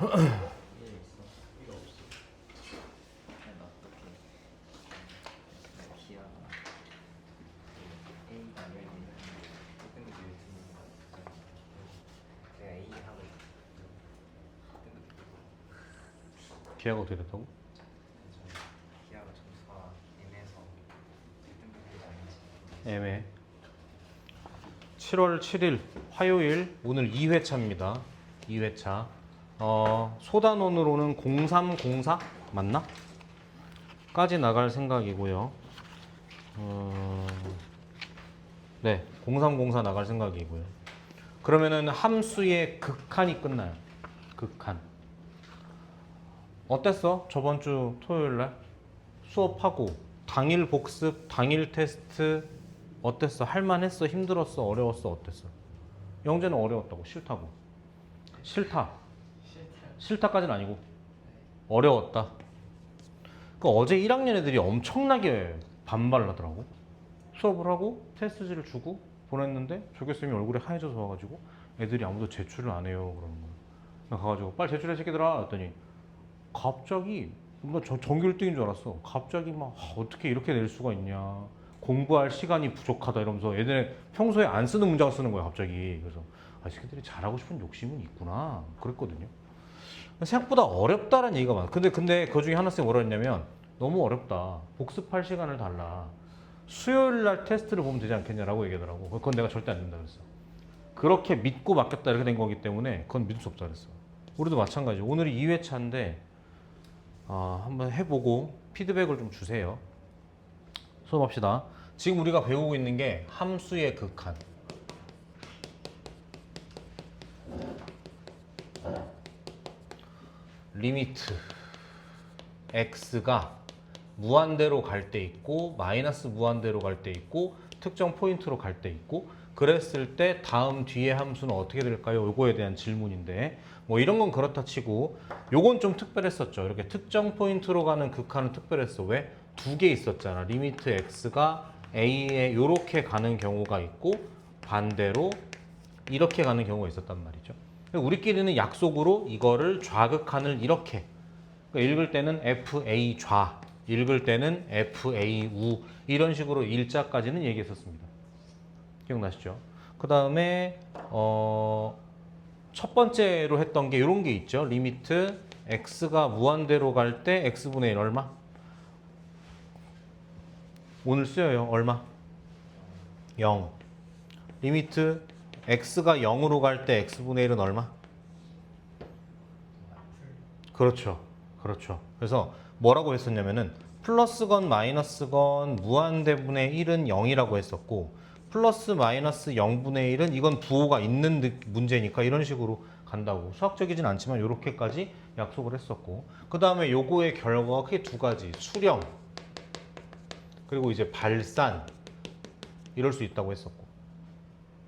있어. 필요 없어. 그냥 어떻게 기아가 A가 여기 뜬금이 드는 거 같아. 내가 A 하고 뜬금이 기하가 어떻게 됐다고? 기아가 점수가 M에서 뜬금이 아닌지. 애매해. 7월 7일 화요일 오늘 2회차입니다. 2회차. 소단원으로는 0304 맞나? 까지 나갈 생각이고요. 네, 0304 나갈 생각이고요. 그러면은 함수의 극한이 끝나요. 극한. 어땠어? 저번 주 토요일 날 수업하고 당일 복습, 당일 테스트 어땠어? 할만했어? 힘들었어? 어려웠어? 어땠어? 영재는 어려웠다고 싫다고. 싫다. 싫다까지는 아니고 어려웠다. 그 어제 1학년 애들이 엄청나게 반발을 하더라고. 수업을 하고 테스트지를 주고 보냈는데 조교쌤이 얼굴이 하얘져서 와가지고 애들이 아무도 제출을 안 해요 그러는 거야. 가가지고 빨리 제출해 새끼들아 했더니 갑자기 뭐 전교 1등인 줄 알았어. 갑자기 막 어떻게 이렇게 낼 수가 있냐. 공부할 시간이 부족하다 이러면서 애들 평소에 안 쓰는 문장을 쓰는 거야 갑자기. 그래서 아, 새끼들이 잘하고 싶은 욕심은 있구나 그랬거든요. 생각보다 어렵다는 얘기가 많아. 근데 그 중에 하나 쌤 뭐라 했냐면 너무 어렵다. 복습할 시간을 달라. 수요일 날 테스트를 보면 되지 않겠냐라고 얘기하더라고. 그건 내가 절대 안 된다 그랬어. 그렇게 믿고 맡겼다 이렇게 된 거기 때문에 그건 믿을 수 없다 그랬어. 우리도 마찬가지. 오늘이 2회차인데 한번 해보고 피드백을 좀 주세요. 수업합시다. 지금 우리가 배우고 있는 게 함수의 극한. 리미트 x가 무한대로 갈 때 있고 마이너스 무한대로 갈 때 있고 특정 포인트로 갈 때 있고 그랬을 때 다음 뒤에 함수는 어떻게 될까요? 요거에 대한 질문인데 뭐 이런 건 그렇다 치고 요건 좀 특별했었죠. 이렇게 특정 포인트로 가는 극한은 특별했어. 왜? 두 개 있었잖아. 리미트 x가 a에 요렇게 가는 경우가 있고 반대로 이렇게 가는 경우가 있었단 말이죠. 우리끼리는 약속으로 이거를 좌극한을 이렇게 그러니까 읽을 때는 FA 좌, 읽을 때는 FA 우 이런 식으로 일자까지는 얘기했었습니다. 기억나시죠? 그 다음에 첫 번째로 했던 게 이런 게 있죠. 리미트 x가 무한대로 갈 때 x분의 1 얼마? 오늘 쓰여요. 얼마? 0. 리미트 x가 0으로 갈 때 x분의 1은 얼마? 그렇죠. 그렇죠. 그래서 뭐라고 했었냐면은 플러스건 마이너스건 무한대분의 1은 0이라고 했었고 플러스 마이너스 0분의 1은 이건 부호가 있는 문제니까 이런 식으로 간다고. 수학적이진 않지만 이렇게까지 약속을 했었고 그 다음에 요거의 결과가 크게 두 가지. 수령 그리고 이제 발산 이럴 수 있다고 했었고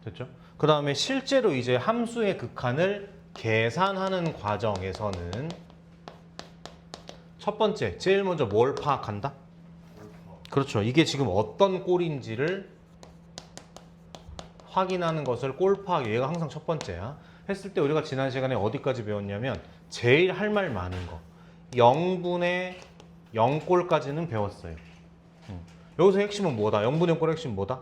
됐죠? 그 다음에 실제로 이제 함수의 극한을 계산하는 과정에서는 첫 번째, 제일 먼저 뭘 파악한다? 그렇죠. 이게 지금 어떤 꼴인지를 확인하는 것을 꼴 파악. 얘가 항상 첫 번째야. 했을 때 우리가 지난 시간에 어디까지 배웠냐면 제일 할 말 많은 거 0분의 0꼴까지는 배웠어요. 여기서 핵심은 뭐다? 0분의 0꼴 핵심 뭐다?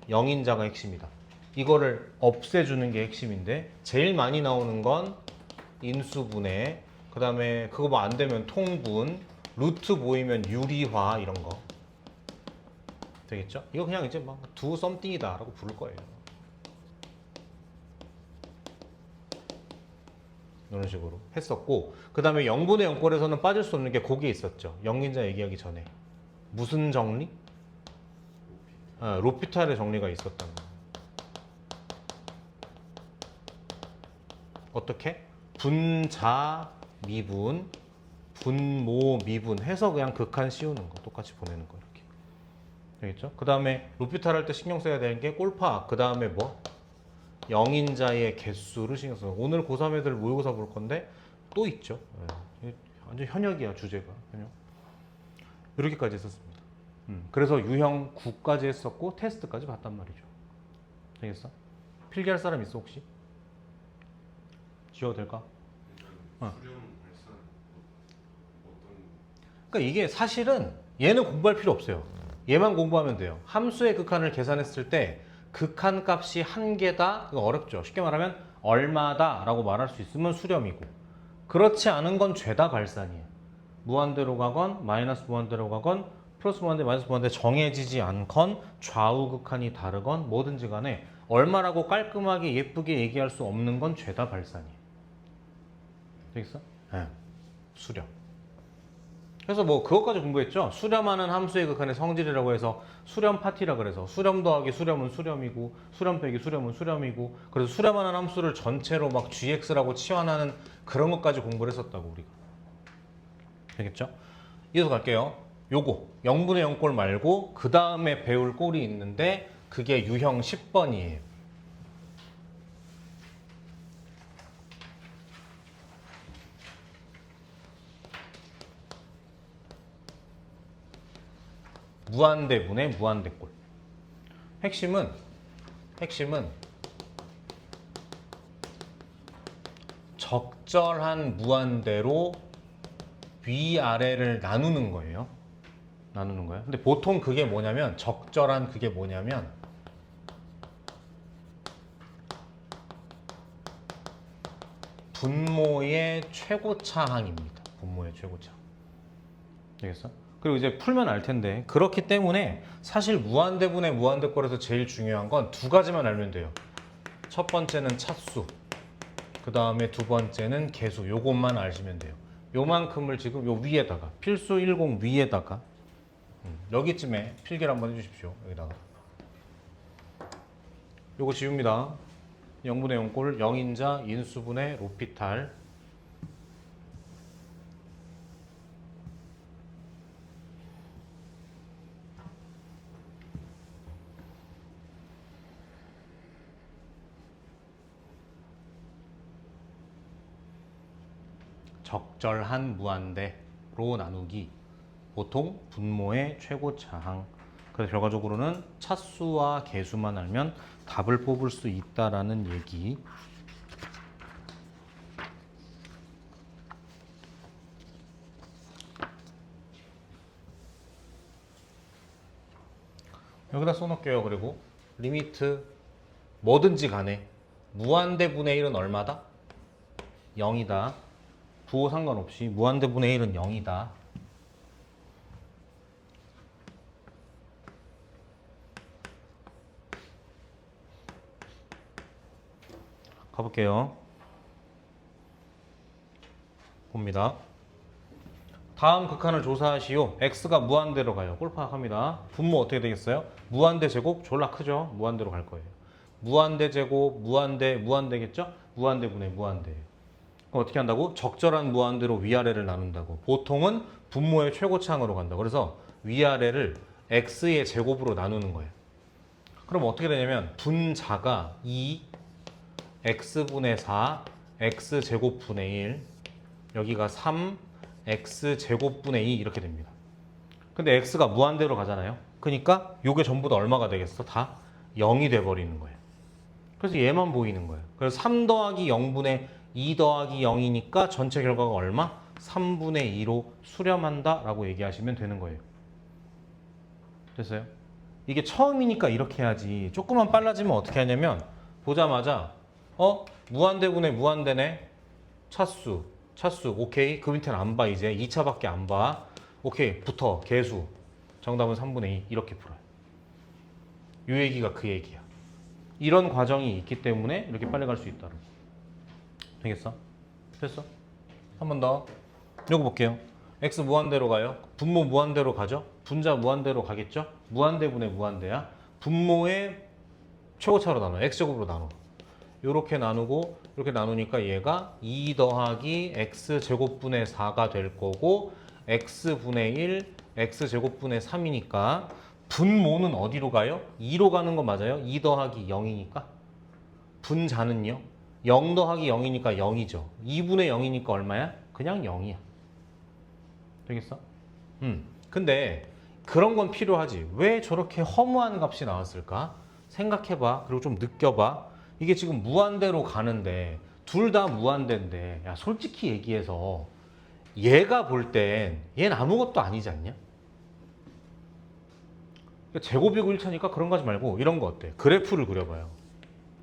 0인자가 핵심이다. 이거를 없애주는 게 핵심인데 제일 많이 나오는 건 인수분해 그 다음에 그거 뭐 안 되면 통분 루트 보이면 유리화 이런 거 되겠죠? 이거 그냥 이제 막 do something이다 라고 부를 거예요. 이런 식으로 했었고 그 다음에 0분의 0꼴에서는 빠질 수 없는 게 거기에 있었죠. 0인자 얘기하기 전에 무슨 정리? 로피탈의 정리가 있었다는 거. 어떻게? 분자 미분 분모 미분 해서 그냥 극한 씌우는 거 똑같이 보내는 거 이렇게 되겠죠? 그 다음에 로피탈 할 때 신경 써야 되는 게 꼴파 그 다음에 뭐? 0인자의 개수를 신경 써요. 오늘 고3 애들 모의고사 볼 건데 또 있죠. 완전 현역이야 주제가 현역. 이렇게까지 했었습니다. 그래서 유형 9까지 했었고 테스트까지 봤단 말이죠. 되겠어? 필기할 사람 있어 혹시? 지워도 될까? 수렴 발산 어떤 그러니까 이게 사실은 얘는 공부할 필요 없어요. 얘만 공부하면 돼요. 함수의 극한을 계산했을 때 극한 값이 한 개다. 이거 어렵죠. 쉽게 말하면 얼마다 라고 말할 수 있으면 수렴이고, 그렇지 않은 건 죄다 발산이에요. 무한대로 가건 마이너스 무한대로 가건 플러스 무한대 마이너스 무한대 정해지지 않건 좌우 극한이 다르건 뭐든지 간에 얼마라고 깔끔하게 예쁘게 얘기할 수 없는 건 죄다 발산이에요. 되겠어? 네. 수렴. 그래서 뭐 그것까지 공부했죠. 수렴하는 함수의 극한의 성질이라고 해서 수렴 파티라 그래서 수렴 더하기 수렴은 수렴이고 수렴 빼기 수렴은 수렴이고, 그래서 수렴하는 함수를 전체로 막 gx라고 치환하는 그런 것까지 공부를 했었다고 우리가. 되겠죠? 이어서 갈게요. 요거 0분의 0꼴 말고 그 다음에 배울 꼴이 있는데 그게 유형 10번이에요. 무한대분의 무한대꼴. 핵심은 적절한 무한대로 위아래를 나누는 거예요. 나누는 거예요. 근데 보통 그게 뭐냐면, 적절한 그게 뭐냐면 분모의 최고차항입니다. 분모의 최고차항. 되겠어? 그리고 이제 풀면 알 텐데, 그렇기 때문에 사실 무한대분의 무한대꼴에서 제일 중요한 건 두 가지만 알면 돼요. 첫 번째는 차수, 그 다음에 두 번째는 개수. 요것만 아시면 돼요. 요만큼을 지금 요 위에다가 필수 10 위에다가 여기쯤에 필기를 한번 해주십시오. 여기다가 요거 지웁니다. 0분의 0꼴 0인자 인수분의 로피탈. 적절한 무한대로 나누기, 보통 분모의 최고차항. 그래서 결과적으로는 차수와 개수만 알면 답을 뽑을 수 있다라는 얘기. 여기다 써놓을게요. 그리고 리미트 뭐든지 간에 무한대분의 1은 얼마다? 0이다. 부호 상관없이 무한대분의 1은 0이다. 가볼게요. 봅니다. 다음 극한을 조사하시오. x가 무한대로 가요. 꼴 파악합니다. 분모 어떻게 되겠어요? 무한대 제곱 졸라 크죠? 무한대로 갈 거예요. 무한대 제곱, 무한대겠죠? 무한대분의 무한대. 어떻게 한다고? 적절한 무한대로 위아래를 나눈다고. 보통은 분모의 최고차항으로 간다. 그래서 위아래를 x의 제곱으로 나누는 거예요. 그럼 어떻게 되냐면 분자가 2, x분의 4, x제곱분의 1, 여기가 3, x제곱분의 2 이렇게 됩니다. 근데 x가 무한대로 가잖아요. 그러니까 이게 전부 다 얼마가 되겠어? 다 0이 돼버리는 거예요. 그래서 얘만 보이는 거예요. 그래서 3 더하기 0분의 2 더하기 0이니까 전체 결과가 얼마? 3분의 2로 수렴한다 라고 얘기하시면 되는 거예요. 됐어요? 이게 처음이니까 이렇게 해야지. 조금만 빨라지면 어떻게 하냐면 보자마자 무한대분의 무한대네. 차수 오케이. 그 밑에는 안 봐. 이제 2차밖에 안 봐. 오케이. 붙어. 개수. 정답은 3분의 2 이렇게 풀어요. 이 얘기가 그 얘기야. 이런 과정이 있기 때문에 이렇게 빨리 갈 수 있다는 거. 되겠어? 됐어? 한 번 더. 요거 볼게요. x 무한대로 가요. 분모 무한대로 가죠. 분자 무한대로 가겠죠. 무한대분의 무한대야. 분모의 최고차로 나눠. x제곱으로 나눠. 요렇게 나누고 이렇게 나누니까 얘가 2 더하기 x제곱분의 4가 될 거고, x분의 1, x제곱분의 3이니까 분모는 어디로 가요? 2로 가는 거 맞아요? 2 더하기 0이니까. 분자는요? 0 더하기 0이니까 0이죠. 2분의 0이니까 얼마야? 그냥 0이야. 되겠어? 근데 그런 건 필요하지. 왜 저렇게 허무한 값이 나왔을까? 생각해봐. 그리고 좀 느껴봐. 이게 지금 무한대로 가는데 둘 다 무한대인데 야 솔직히 얘기해서 얘가 볼 땐 얘는 아무것도 아니지 않냐? 제곱이고 1차니까 그런 거 하지 말고 이런 거 어때? 그래프를 그려봐요.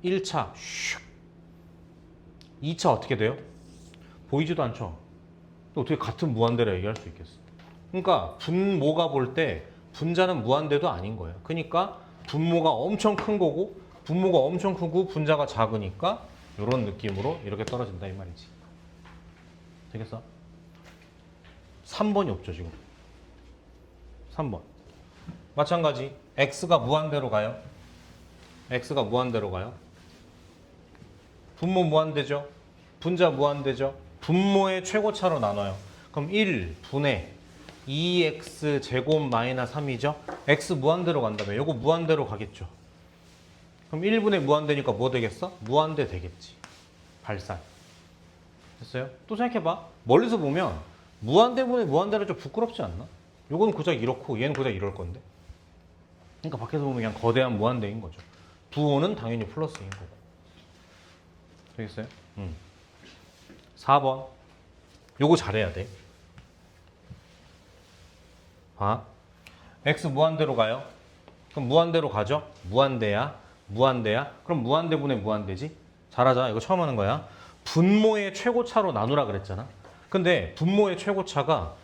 1차 슉 2차 어떻게 돼요? 보이지도 않죠? 또 어떻게 같은 무한대라 얘기할 수 있겠어? 그러니까 분모가 볼 때 분자는 무한대도 아닌 거예요. 그러니까 분모가 엄청 큰 거고 분모가 엄청 크고 분자가 작으니까 이런 느낌으로 이렇게 떨어진다 이 말이지. 되겠어? 3번이 없죠 지금. 3번 마찬가지 x가 무한대로 가요. x가 무한대로 가요. 분모 무한대죠. 분자 무한대죠. 분모의 최고차로 나눠요. 그럼 1분의 2x 제곱 마이너스 3이죠. x 무한대로 간다며. 요거 무한대로 가겠죠. 그럼 1분의 무한대니까 뭐 되겠어? 무한대 되겠지. 발산. 됐어요? 또 생각해봐. 멀리서 보면 무한대분의 무한대는 좀 부끄럽지 않나? 요거는 고작 이렇고 얘는 고작 이럴 건데. 그러니까 밖에서 보면 그냥 거대한 무한대인 거죠. 부호는 당연히 플러스인 거고. 되겠어요? 4번. 요거 잘해야 돼. 봐. x 무한대로 가요. 그럼 무한대로 가죠? 무한대야. 무한대야. 그럼 무한대분의 무한대지? 잘하자. 이거 처음 하는 거야. 분모의 최고차로 나누라 그랬잖아. 근데 분모의 최고차가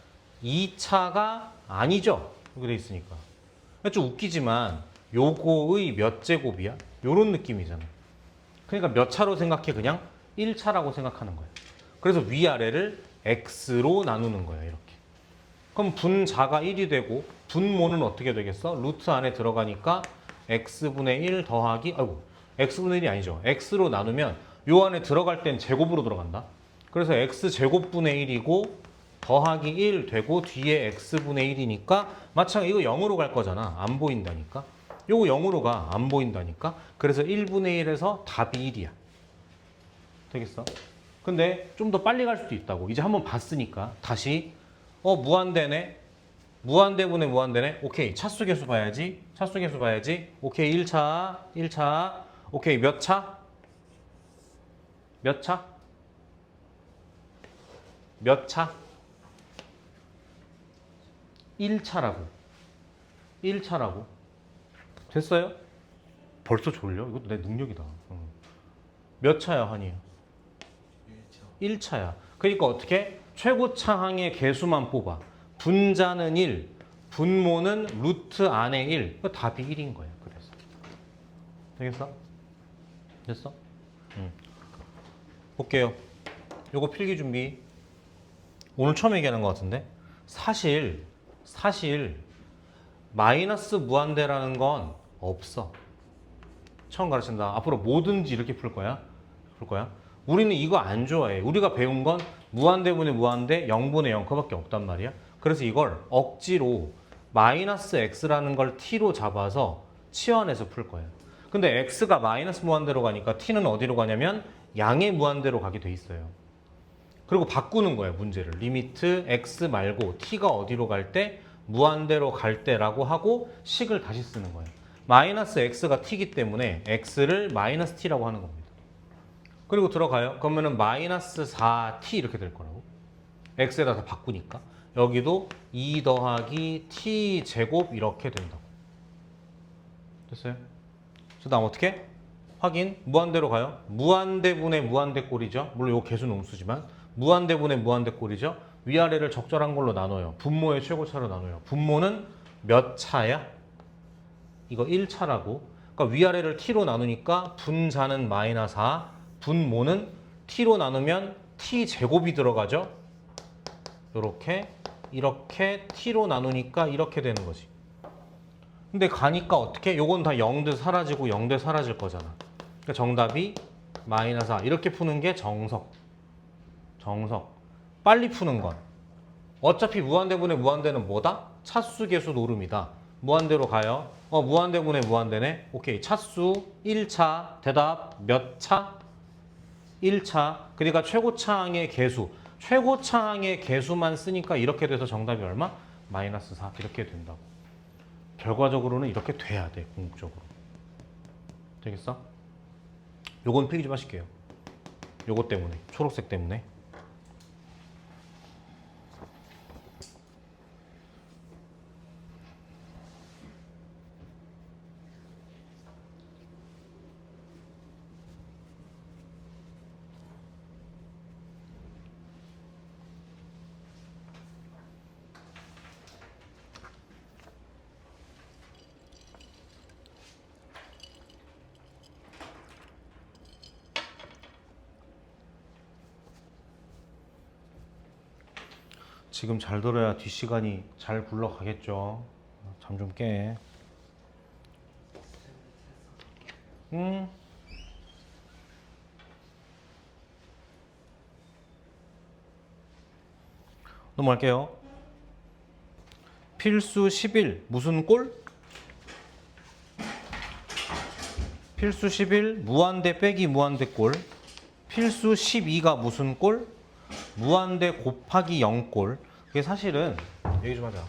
2차가 아니죠. 이렇게 돼 있으니까. 좀 웃기지만 요거의 몇 제곱이야? 요런 느낌이잖아. 그러니까 몇 차로 생각해? 그냥 1차라고 생각하는 거야. 그래서 위아래를 x로 나누는 거야. 이렇게. 그럼 분자가 1이 되고 분모는 어떻게 되겠어? 루트 안에 들어가니까 x분의 1 더하기 x분의 1이 아니죠. x로 나누면 요 안에 들어갈 땐 제곱으로 들어간다. 그래서 x제곱분의 1이고 더하기 1 되고 뒤에 x분의 1이니까 마찬가지 이거 0으로 갈 거잖아. 안 보인다니까. 요거 0으로 가. 안 보인다니까. 그래서 1분의 1에서 답이 1이야. 되겠어? 근데 좀 더 빨리 갈 수도 있다고. 이제 한번 봤으니까 다시 무한대네. 무한대분의 무한대네. 오케이. 차수 계수 봐야지. 차수 계수 봐야지. 오케이. 1차. 오케이. 몇 차? 몇 차? 몇 차? 1차라고. 1차라고. 됐어요? 벌써 졸려? 이것도 내 능력이다. 몇 차야, 한이? 1차야. 그러니까 어떻게? 최고차항의 개수만 뽑아. 분자는 1, 분모는 루트 안에 1. 그 답이 1인 거야. 그래서. 되겠어? 됐어? 볼게요. 요거 필기 준비. 오늘 처음 얘기하는 것 같은데. 사실 마이너스 무한대라는 건 없어. 처음 가르친다. 앞으로 뭐든지 이렇게 풀 거야. 우리는 이거 안 좋아해. 우리가 배운 건 무한대분의 무한대 0분의 0 그거밖에 없단 말이야. 그래서 이걸 억지로 마이너스 x라는 걸 t로 잡아서 치환해서 풀 거야. 근데 x가 마이너스 무한대로 가니까 t는 어디로 가냐면 양의 무한대로 가게 돼 있어요. 그리고 바꾸는 거야, 문제를. 리미트 x 말고 t가 어디로 갈 때 무한대로 갈 때라고 하고 식을 다시 쓰는 거예요. 마이너스 x가 t이기 때문에 x를 마이너스 t라고 하는 겁니다. 그리고 들어가요. 그러면은 마이너스 4t 이렇게 될 거라고. x에다 다 바꾸니까. 여기도 2 더하기 t 제곱 이렇게 된다고. 됐어요? 그 다음 어떻게? 확인. 무한대로 가요. 무한대분의 무한대꼴이죠. 물론 이거 개수는 음수지만 무한대분의 무한대꼴이죠. 위아래를 적절한 걸로 나눠요. 분모의 최고차로 나눠요. 분모는 몇 차야? 이거 1차라고. 그러니까 위아래를 t로 나누니까 분자는 마이너스 4, 분모는 t로 나누면 t 제곱이 들어가죠. 이렇게 t로 나누니까 이렇게 되는 거지. 근데 가니까 어떻게? 요건 다 0대 사라지고 0대 사라질 거잖아. 그러니까 정답이 마이너스 4. 이렇게 푸는 게 정석. 빨리 푸는 건 어차피 무한대분의 무한대는 뭐다? 차수 계수 노름이다. 무한대로 가요. 무한대분의 무한대네. 오케이. 차수 1차. 대답 몇 차? 1차. 그러니까 최고차항의 개수. 최고차항의 개수만 쓰니까 이렇게 돼서 정답이 얼마? 마이너스 4. 이렇게 된다고. 결과적으로는 이렇게 돼야 돼. 궁극적으로. 되겠어? 요건 필기 좀 하실게요. 요거 때문에, 초록색 때문에. 지금 잘 들어야 뒷시간이 잘 굴러가겠죠. 잠 좀 깨. 넘어갈게요. 필수 11 무슨 꼴? 필수 11 무한대 빼기 무한대 꼴. 필수 12가 무슨 꼴? 무한대 곱하기 0꼴. 그게 사실은 얘기 좀 하자.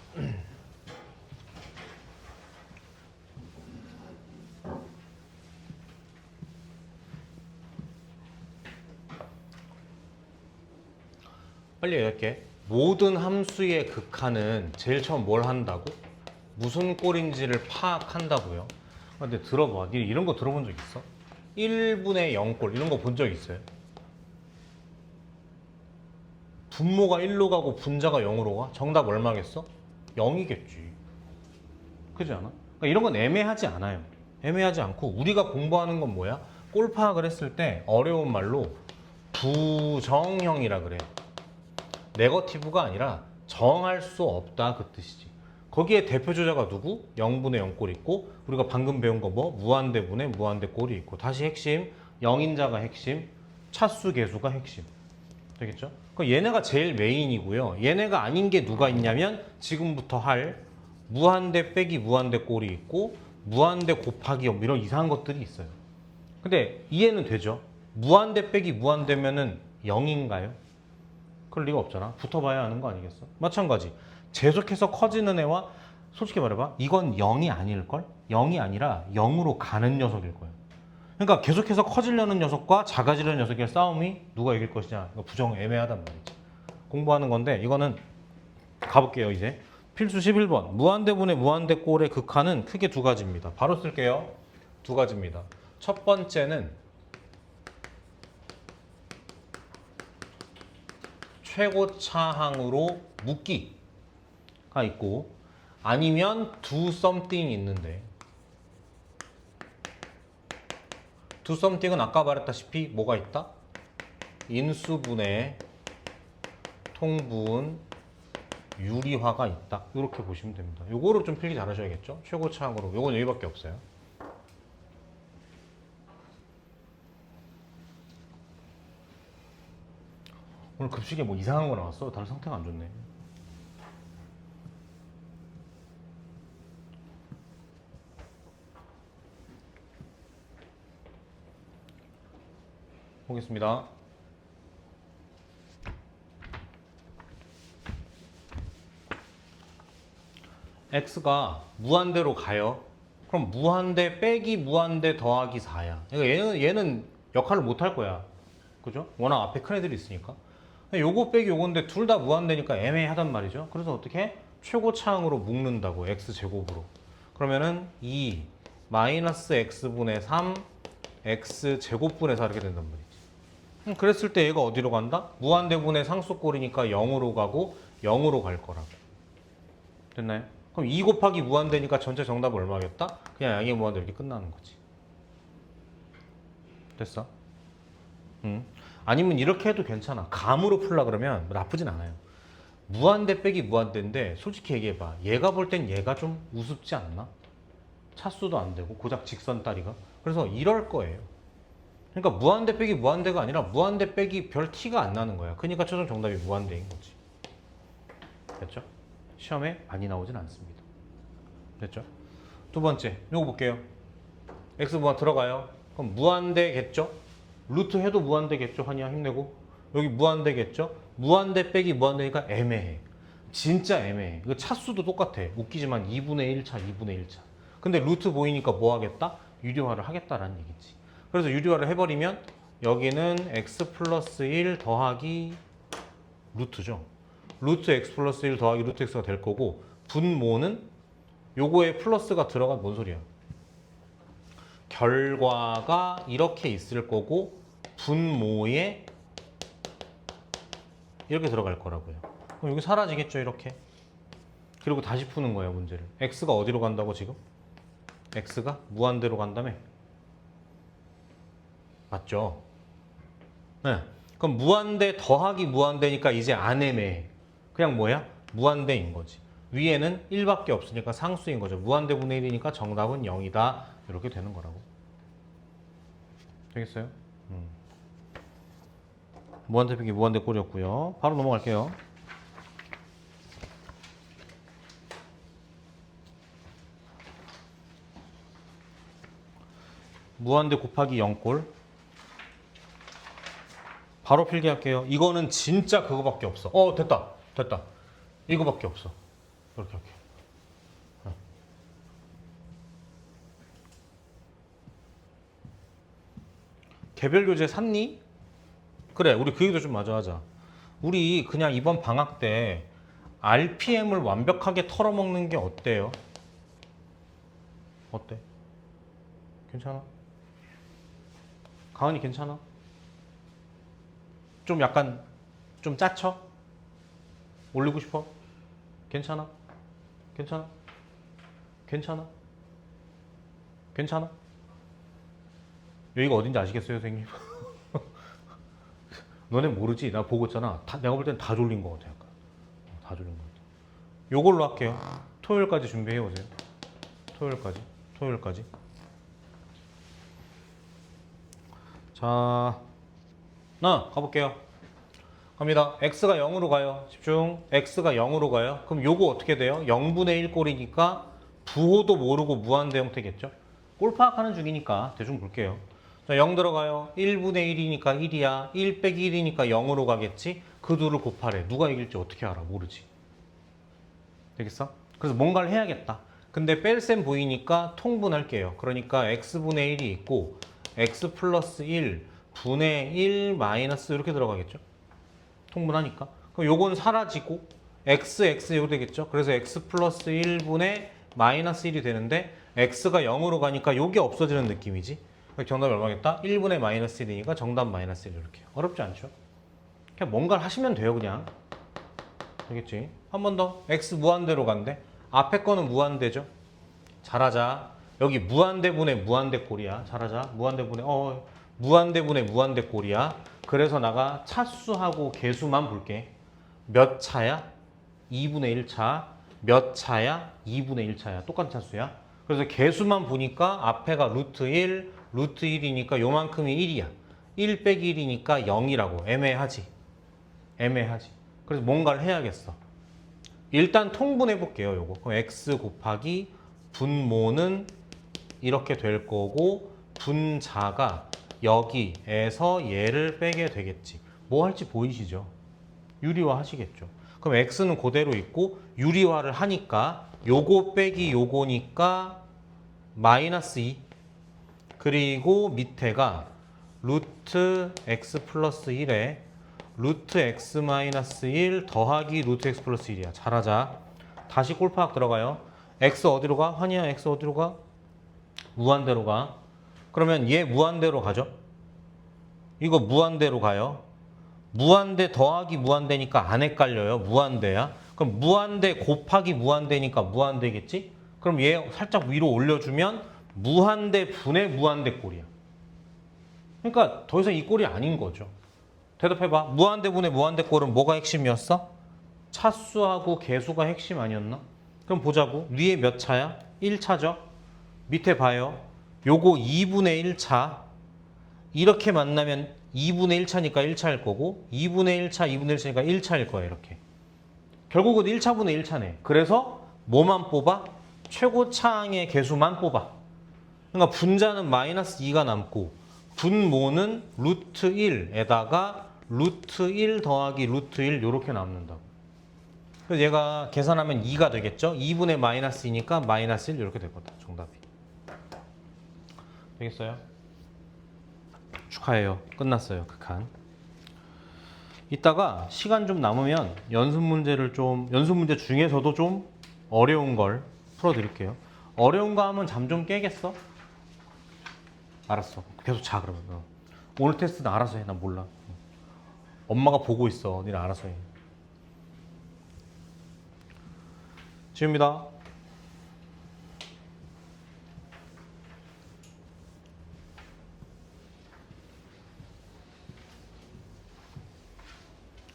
빨리 얘기할게. 모든 함수의 극한은 제일 처음 뭘 한다고? 무슨 꼴인지를 파악한다고요. 근데 들어봐. 니 이런 거 들어본 적 있어? 1분의 0꼴 이런 거 본 적 있어요? 분모가 1로 가고 분자가 0으로 가? 정답 얼마겠어? 0이겠지. 그렇지 않아? 그러니까 이런 건 애매하지 않아요. 애매하지 않고 우리가 공부하는 건 뭐야? 꼴 파악을 했을 때 어려운 말로 부정형이라 그래. 네거티브가 아니라 정할 수 없다 그 뜻이지. 거기에 대표 주자가 누구? 0분의 0꼴이 있고 우리가 방금 배운 거 뭐? 무한대분의 무한대꼴이 있고 다시 핵심 0인자가 핵심 차수 계수가 핵심 되겠죠? 그럼 얘네가 제일 메인이고요. 얘네가 아닌 게 누가 있냐면 지금부터 할 무한대 빼기 무한대 꼴이 있고 무한대 곱하기 0 이런 이상한 것들이 있어요. 근데 이해는 되죠? 무한대 빼기 무한대면은 0인가요? 그럴 리가 없잖아. 붙어봐야 하는 거 아니겠어? 마찬가지. 계속해서 커지는 애와 솔직히 말해봐. 이건 0이 아닐걸? 0이 아니라 0으로 가는 녀석일 거야. 그러니까 계속해서 커지려는 녀석과 작아지려는 녀석의 싸움이 누가 이길 것이냐. 이거 부정 애매하단 말이지. 공부하는 건데 이거는 가볼게요 이제. 필수 11번. 무한대분의 무한대꼴의 극한은 크게 두 가지입니다. 바로 쓸게요. 두 가지입니다. 첫 번째는 최고차항으로 묶기가 있고 아니면 do something이 있는데 do something은 아까 말했다시피 뭐가 있다? 인수분해 통분 유리화가 있다. 이렇게 보시면 됩니다. 요거를 좀 필기 잘 하셔야겠죠? 최고차항으로. 요건 여기밖에 없어요. 오늘 급식에 뭐 이상한 거 나왔어? 다들 상태가 안 좋네. 보겠습니다. x가 무한대로 가요. 그럼 무한대 빼기 무한대 더하기 4야. 그러니까 얘는 역할을 못 할 거야. 그죠? 워낙 앞에 큰 애들이 있으니까. 요거 빼기 요건데 둘 다 무한대니까 애매하단 말이죠. 그래서 어떻게? 최고차항으로 묶는다고. x제곱으로. 그러면은 2 마이너스 x분의 3 x제곱분의 4 이렇게 된단 말이지. 그랬을 때 얘가 어디로 간다? 무한대분의 상수꼴이니까 0으로 가고 0으로 갈 거라고. 됐나요? 그럼 2 곱하기 무한대니까 전체 정답 얼마겠다? 그냥 양의 무한대 이렇게 끝나는 거지. 됐어? 아니면 이렇게 해도 괜찮아. 감으로 풀라 그러면 나쁘진 않아요. 무한대 빼기 무한대인데 솔직히 얘기해봐. 얘가 볼 땐 얘가 좀 우습지 않나? 차수도 안 되고 고작 직선 따리가. 그래서 이럴 거예요. 그러니까 무한대 빼기 무한대가 아니라 무한대 빼기 별 티가 안 나는 거야. 그러니까 최종 정답이 무한대인 거지. 됐죠? 시험에 많이 나오진 않습니다. 됐죠? 두 번째, 요거 볼게요. x 무한 들어가요. 그럼 무한대겠죠? 루트 해도 무한대겠죠? 환희야 힘내고. 여기 무한대겠죠? 무한대 빼기 무한대니까 애매해. 진짜 애매해. 이거 차수도 똑같아. 웃기지만 2분의 1차, 2분의 1차. 근데 루트 보이니까 뭐 하겠다? 유리화를 하겠다라는 얘기지. 그래서 유리화를 해버리면 여기는 x 플러스 1 더하기 루트죠. 루트 x 플러스 1 더하기 루트 x가 될 거고 분모는 요거에 플러스가 들어간 뭔 소리야? 결과가 이렇게 있을 거고 분모에 이렇게 들어갈 거라고요. 그럼 여기 사라지겠죠, 이렇게. 그리고 다시 푸는 거예요, 문제를. x가 어디로 간다고 지금? x가 무한대로 간다며? 맞죠? 네. 그럼 무한대 더하기 무한대니까 이제 안 애매해. 그냥 뭐야? 무한대인 거지. 위에는 1밖에 없으니까 상수인 거죠. 무한대 분의 1이니까 정답은 0이다. 이렇게 되는 거라고. 되겠어요? 무한대 빼기 무한대 꼴이었고요. 바로 넘어갈게요. 무한대 곱하기 0꼴. 바로 필기할게요. 이거는 진짜 그거밖에 없어. 됐다. 됐다. 이거밖에 없어. 이렇게 할게요. 개별 교재 샀니? 그래, 우리 그 얘기도 좀 마저 하자. 우리 그냥 이번 방학 때 RPM을 완벽하게 털어먹는 게 어때요? 어때? 괜찮아? 가은이 괜찮아? 좀 약간 좀 짜쳐? 올리고 싶어? 괜찮아? 괜찮아? 괜찮아? 괜찮아? 여기가 어딘지 아시겠어요, 선생님? 너네 모르지? 나 보고 있잖아. 내가 볼 땐 다 졸린 것 같아, 약간. 다 졸린 것 같아. 요걸로 할게요. 토요일까지 준비해 오세요. 토요일까지. 자, 가볼게요. 갑니다. x가 0으로 가요. 집중. x가 0으로 가요. 그럼 요거 어떻게 돼요? 0분의 1 꼴이니까 부호도 모르고 무한대 형태겠죠? 꼴 파악하는 중이니까 대충 볼게요. 자, 0 들어가요. 1분의 1이니까 1이야. 1 빼기 1이니까 0으로 가겠지? 그 둘을 곱하래. 누가 이길지 어떻게 알아? 모르지. 되겠어? 그래서 뭔가를 해야겠다. 근데 뺄셈 보이니까 통분할게요. 그러니까 x분의 1이 있고 x 플러스 1 분의 1 마이너스 이렇게 들어가겠죠? 통분하니까. 그럼 요건 사라지고 x 이렇게 되겠죠? 그래서 x 플러스 1분의 마이너스 1이 되는데 x가 0으로 가니까 요게 없어지는 느낌이지? 정답이 얼마겠다? 1분의 마이너스 1이니까 정답 마이너스 1 이렇게. 어렵지 않죠? 그냥 뭔가를 하시면 돼요, 그냥. 알겠지? 한 번 더. x 무한대로 간대. 앞에 거는 무한대죠? 잘하자. 여기 무한대분의 무한대 꼴이야. 잘하자. 무한대분의 무한대 꼴이야. 그래서 나가 차수하고 개수만 볼게. 몇 차야? 2분의 1차. 몇 차야? 2분의 1차야. 똑같은 차수야. 그래서 개수만 보니까 앞에가 루트 1, 루트 1이니까 요만큼이 1이야. 1 빼기 1이니까 0이라고. 애매하지. 그래서 뭔가를 해야겠어. 일단 통분해 볼게요, 요거. 그럼 x 곱하기 분모는 이렇게 될 거고 분자가 여기에서 얘를 빼게 되겠지. 뭐 할지 보이시죠? 유리화 하시겠죠. 그럼 x는 그대로 있고 유리화를 하니까 요거 빼기 요거니까 마이너스 2. 그리고 밑에가 루트 x 플러스 1에 루트 x 마이너스 1 더하기 루트 x 플러스 1이야. 잘하자. 다시 꼴파악 들어가요. x 어디로 가? 환희야, x 어디로 가? 무한대로 가. 그러면 얘 무한대로 가죠? 이거 무한대로 가요. 무한대 더하기 무한대니까 안 헷갈려요. 무한대야. 그럼 무한대 곱하기 무한대니까 무한대겠지? 그럼 얘 살짝 위로 올려주면 무한대 분의 무한대 꼴이야. 그러니까 더 이상 이 꼴이 아닌 거죠. 대답해봐. 무한대 분의 무한대 꼴은 뭐가 핵심이었어? 차수하고 개수가 핵심 아니었나? 그럼 보자고. 위에 몇 차야? 1차죠? 밑에 봐요. 요거 2분의 1차. 이렇게 만나면 2분의 1차니까 1차일 거고 2분의 1차, 2분의 1차니까 1차일 거야. 이렇게. 결국은 1차분의 1차네. 그래서 뭐만 뽑아? 최고차항의 개수만 뽑아. 그러니까 분자는 마이너스 2가 남고 분모는 루트 1에다가 루트 1 더하기 루트 1 이렇게 남는다고. 그래서 얘가 계산하면 2가 되겠죠? 2분의 마이너스 2니까 마이너스 1 이렇게 되거든. 정답이. 되겠어요? 축하. 축하해요. 끝났어요. 그 칸. 이따가 시간 좀 남으면 연습 문제 중에서도 좀 어려운 걸 풀어드릴게요. 어려운 거 하면 잠 좀 깨겠어? 알았어. 계속 자 그러면. 오늘 테스트는 알아서 해. 난 몰라. 엄마가 보고 있어. 니는 알아서 해. 지웁니다.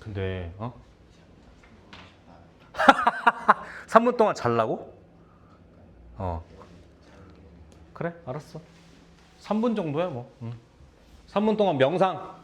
근데 3분 동안 잘라고? 그래 알았어. 3분 정도야 뭐. 3분 동안 명상.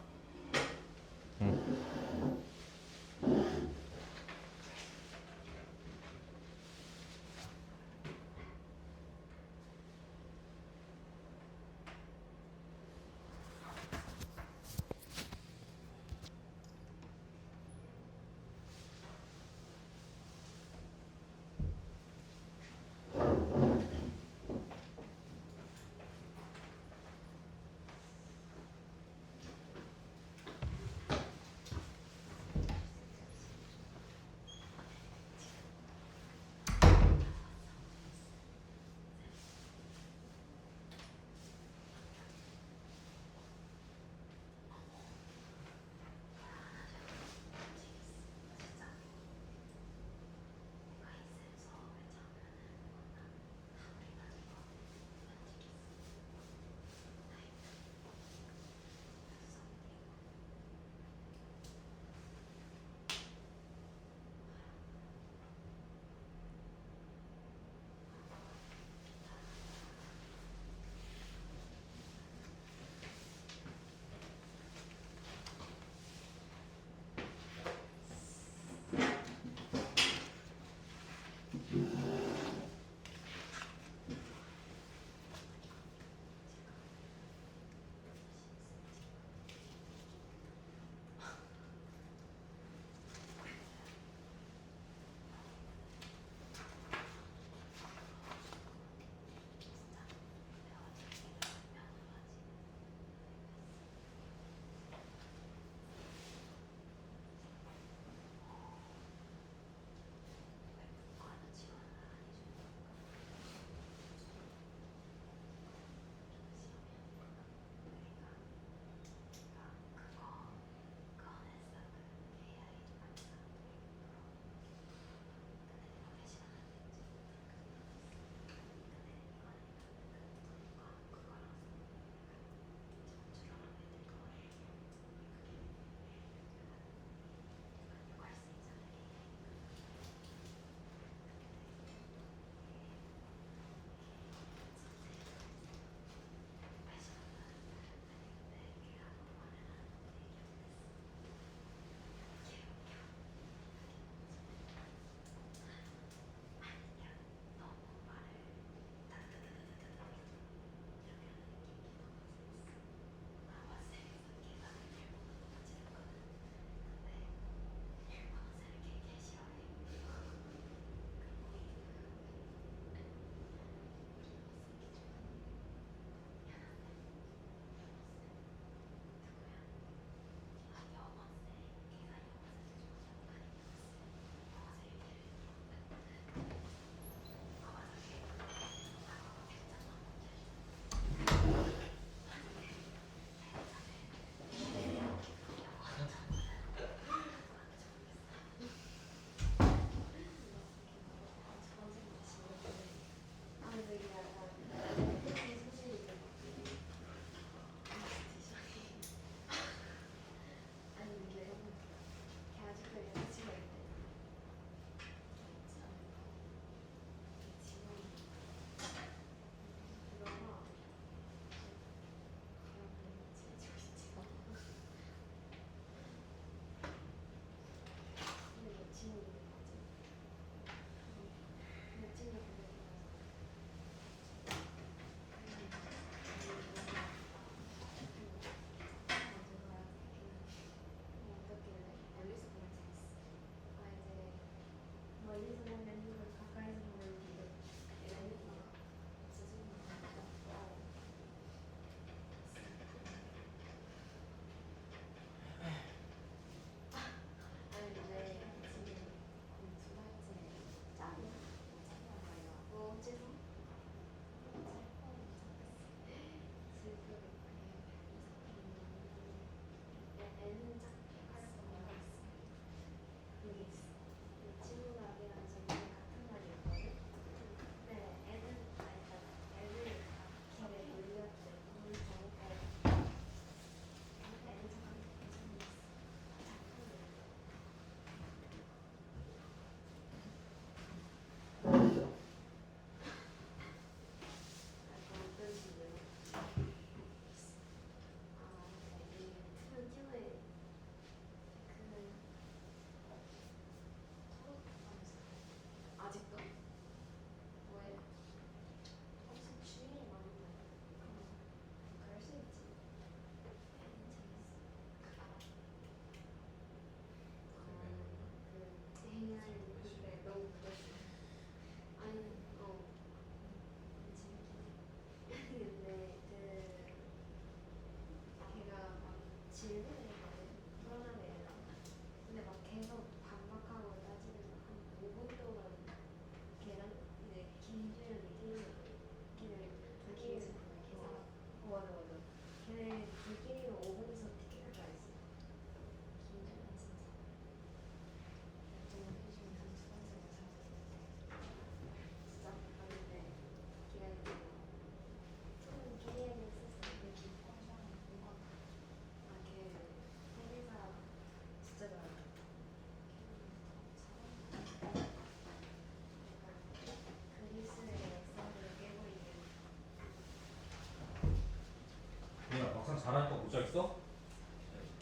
잘하니까 못 자겠어?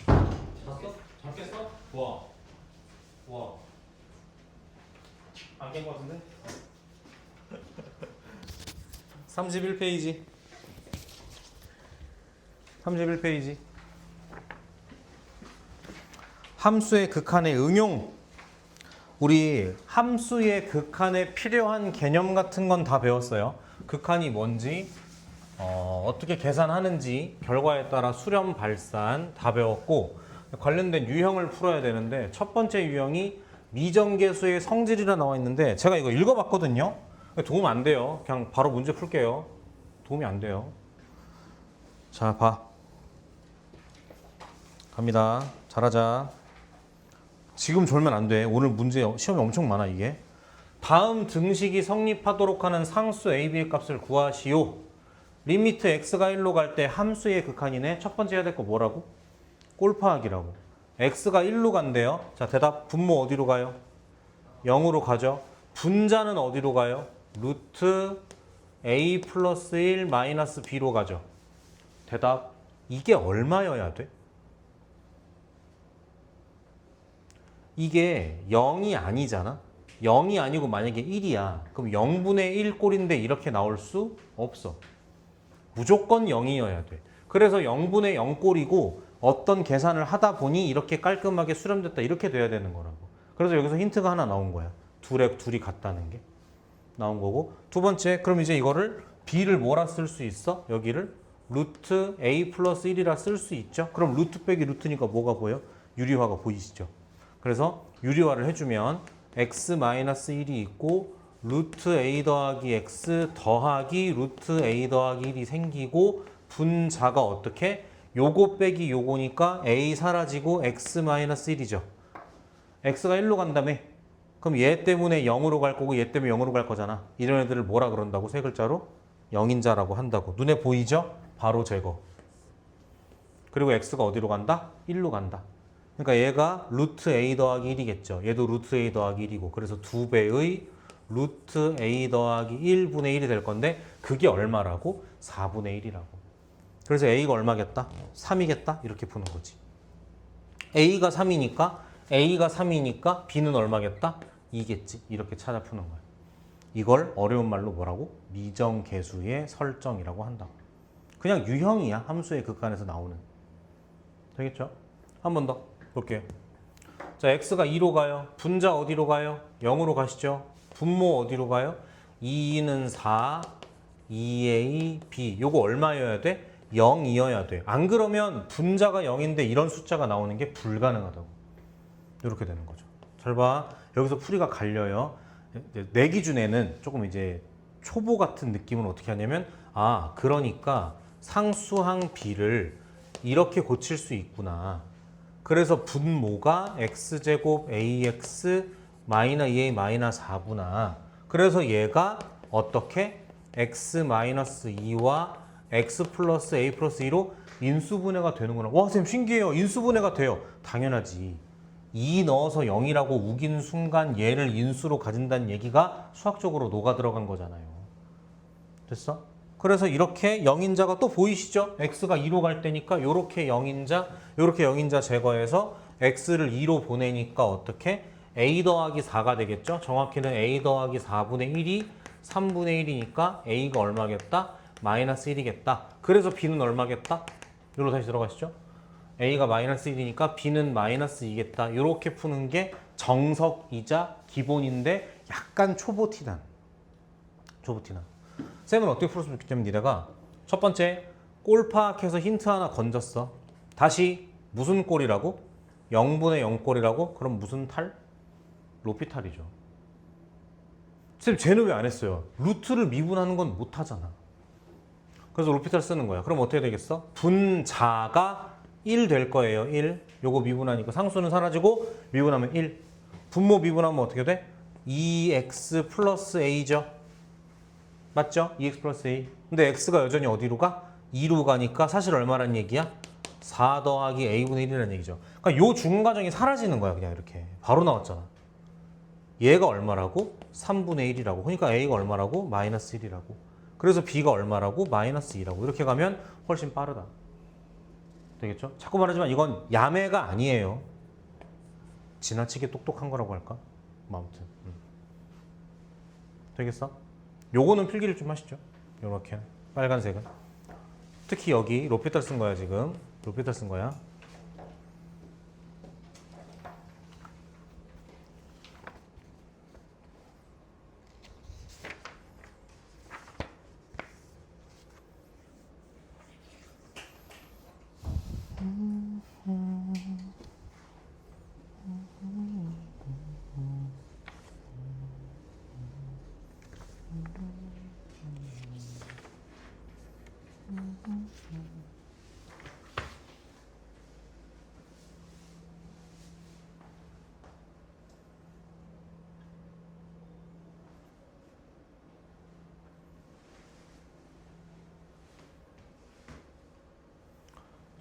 잤어? 잘 깼어? 좋아. 좋아. 안 깬 거 같은데? 31페이지. 31페이지. 함수의 극한의 응용. 우리 함수의 극한에 필요한 개념 같은 건 다 배웠어요. 극한이 뭔지, 어떻게 계산하는지, 결과에 따라 수렴, 발산 다 배웠고, 관련된 유형을 풀어야 되는데 첫 번째 유형이 미정계수의 성질이라 나와 있는데 제가 이거 읽어봤거든요. 도움 안 돼요. 그냥 바로 문제 풀게요. 도움이 안 돼요. 자, 봐. 갑니다. 잘하자. 지금 졸면 안 돼. 오늘 문제 시험이 엄청 많아 이게. 다음 등식이 성립하도록 하는 상수 a, b의 값을 구하시오. 리미트 x가 1로 갈 때 함수의 극한이네. 첫 번째 해야 될 거 뭐라고? 꼴파하기라고. x가 1로 간대요. 자, 대답. 분모 어디로 가요? 0으로 가죠. 분자는 어디로 가요? 루트 a 플러스 1 마이너스 b로 가죠. 대답. 이게 얼마여야 돼? 이게 0이 아니잖아. 0이 아니고 만약에 1이야. 그럼 0분의 1 꼴인데 이렇게 나올 수 없어. 무조건 0이어야 돼. 그래서 0분의 0 꼴이고 어떤 계산을 하다 보니 이렇게 깔끔하게 수렴됐다. 이렇게 돼야 되는 거라고. 그래서 여기서 힌트가 하나 나온 거야. 둘이 같다는 게 나온 거고. 두 번째, 그럼 이제 이거를 b를 뭐라 쓸 수 있어? 여기를 루트 a 플러스 1이라 쓸 수 있죠. 그럼 루트 빼기 루트니까 뭐가 보여? 유리화가 보이시죠? 그래서 유리화를 해주면 x-1이 있고 루트 a 더하기 x 더하기 루트 a 더하기 1이 생기고 분자가 어떻게? 요거 빼기 요거니까 a 사라지고 x-1이죠. x가 1로 간다며? 그럼 얘 때문에 0으로 갈 거고 얘 때문에 0으로 갈 거잖아. 이런 애들을 뭐라 그런다고? 세 글자로? 영인자라고 한다고. 눈에 보이죠? 바로 제거. 그리고 x가 어디로 간다? 1로 간다. 그러니까 얘가 루트 a 더하기 1이겠죠. 얘도 루트 a 더하기 1이고. 그래서 2배의 루트 a 더하기 1분의 1이 될 건데 그게 얼마라고? 4분의 1이라고. 그래서 a가 얼마겠다? 3이겠다? 이렇게 푸는 거지. a가 3이니까 b는 얼마겠다? 2겠지. 이렇게 찾아 푸는 거야. 이걸 어려운 말로 뭐라고? 미정계수의 설정이라고 한다고. 그냥 유형이야. 함수의 극한에서 나오는. 되겠죠? 한 번 더 볼게요. 자, x가 2로 가요. 분자 어디로 가요? 0으로 가시죠. 분모 어디로 가요? 2는 4, 2a, b. 요거 얼마여야 돼? 0이어야 돼. 안 그러면 분자가 0인데 이런 숫자가 나오는 게 불가능하다고. 이렇게 되는 거죠. 잘 봐. 여기서 풀이가 갈려요. 내 기준에는 조금 이제 초보 같은 느낌은 어떻게 하냐면 그러니까 상수항 b를 이렇게 고칠 수 있구나. 그래서 분모가 x제곱 ax 마이너 2a 마이너 4구나. 그래서 얘가 어떻게? x 마이너스 2와 x 플러스 a 플러스 2로 인수분해가 되는구나. 와, 선생님 신기해요. 인수분해가 돼요. 당연하지. 2 넣어서 0이라고 우긴 순간 얘를 인수로 가진다는 얘기가 수학적으로 녹아 들어간 거잖아요. 됐어? 그래서 이렇게 0인자가 또 보이시죠? x가 2로 갈 때니까 요렇게 0인자 제거해서 x를 2로 보내니까 어떻게? a 더하기 4가 되겠죠? 정확히는 a 더하기 4분의 1이 3분의 1이니까 a가 얼마겠다? 마이너스 1이겠다. 그래서 b는 얼마겠다? 여기로 다시 들어가시죠? a가 마이너스 1이니까 b는 마이너스 2겠다. 이렇게 푸는 게 정석이자 기본인데 약간 초보 티난. 쌤은 어떻게 풀었으면 좋겠냐면 니네가 첫 번째 꼴 파악해서 힌트 하나 건졌어. 다시 무슨 꼴이라고? 0분의 0 꼴이라고? 그럼 무슨 탈? 로피탈이죠. 쌤 쟤는 왜 안 했어요? 루트를 미분하는 건 못하잖아. 그래서 로피탈 쓰는 거야. 그럼 어떻게 되겠어? 분자가 1 될 거예요. 1. 요거 미분하니까 상수는 사라지고 미분하면 1. 분모 미분하면 어떻게 돼? 2x 플러스 a죠. 맞죠? 2x 플러스 a. 근데 x가 여전히 어디로 가? 2로 가니까 사실 얼마란 얘기야? 4 더하기 a분의 1이라는 얘기죠. 그러니까 요 중간과정이 사라지는 거야. 그냥 이렇게. 바로 나왔잖아. 얘가 얼마라고? 3분의 1이라고. 그러니까 a가 얼마라고? 마이너스 1이라고. 그래서 b가 얼마라고? 마이너스 2라고. 이렇게 가면 훨씬 빠르다. 되겠죠? 자꾸 말하지만 이건 야매가 아니에요. 지나치게 똑똑한 거라고 할까? 뭐 아무튼 되겠어? 요거는 필기를 좀 하시죠. 요렇게 빨간색은 특히 여기 로피탈 쓴 거야 지금. 로피탈 쓴 거야.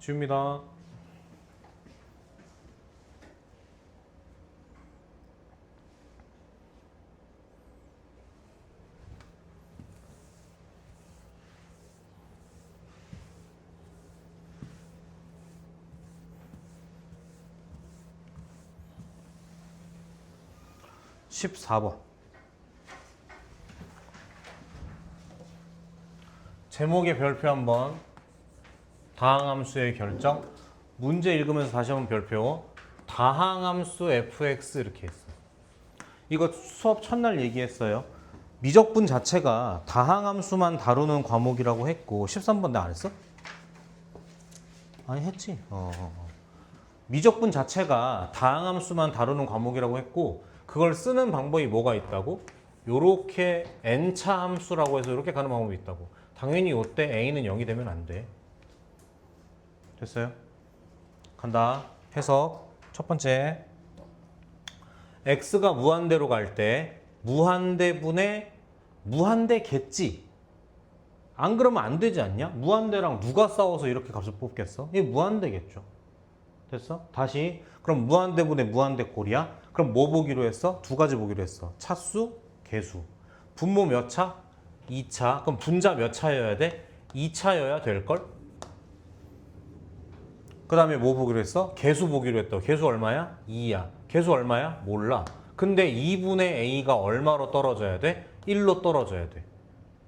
지웁니다. (14번) 제목의 별표 한번. 다항함수의 결정. 문제 읽으면서 다시 한번 별표. 다항함수 fx 이렇게 했어. 이거 수업 첫날 얘기했어요. 미적분 자체가 다항함수만 다루는 과목이라고 했고 13번 내 안 했어? 아니 했지. 미적분 자체가 다항함수만 다루는 과목이라고 했고 그걸 쓰는 방법이 뭐가 있다고? 요렇게 n차 함수라고 해서 이렇게 가는 방법이 있다고. 당연히 이때 a는 0이 되면 안 돼. 됐어요? 간다. 해석. 첫 번째. x가 무한대로 갈 때 무한대분의 무한대겠지. 안 그러면 안 되지 않냐? 무한대랑 누가 싸워서 이렇게 값을 뽑겠어? 이게 무한대겠죠. 됐어? 다시. 그럼 무한대분의 무한대꼴이야? 그럼 뭐 보기로 했어? 두 가지 보기로 했어. 차수, 개수. 분모 몇 차? 2차. 그럼 분자 몇 차여야 돼? 2차여야 될걸? 그 다음에 뭐 보기로 했어? 개수 보기로 했다. 개수 얼마야? 2야. 개수 얼마야? 몰라. 근데 2분의 a가 얼마로 떨어져야 돼? 1로 떨어져야 돼.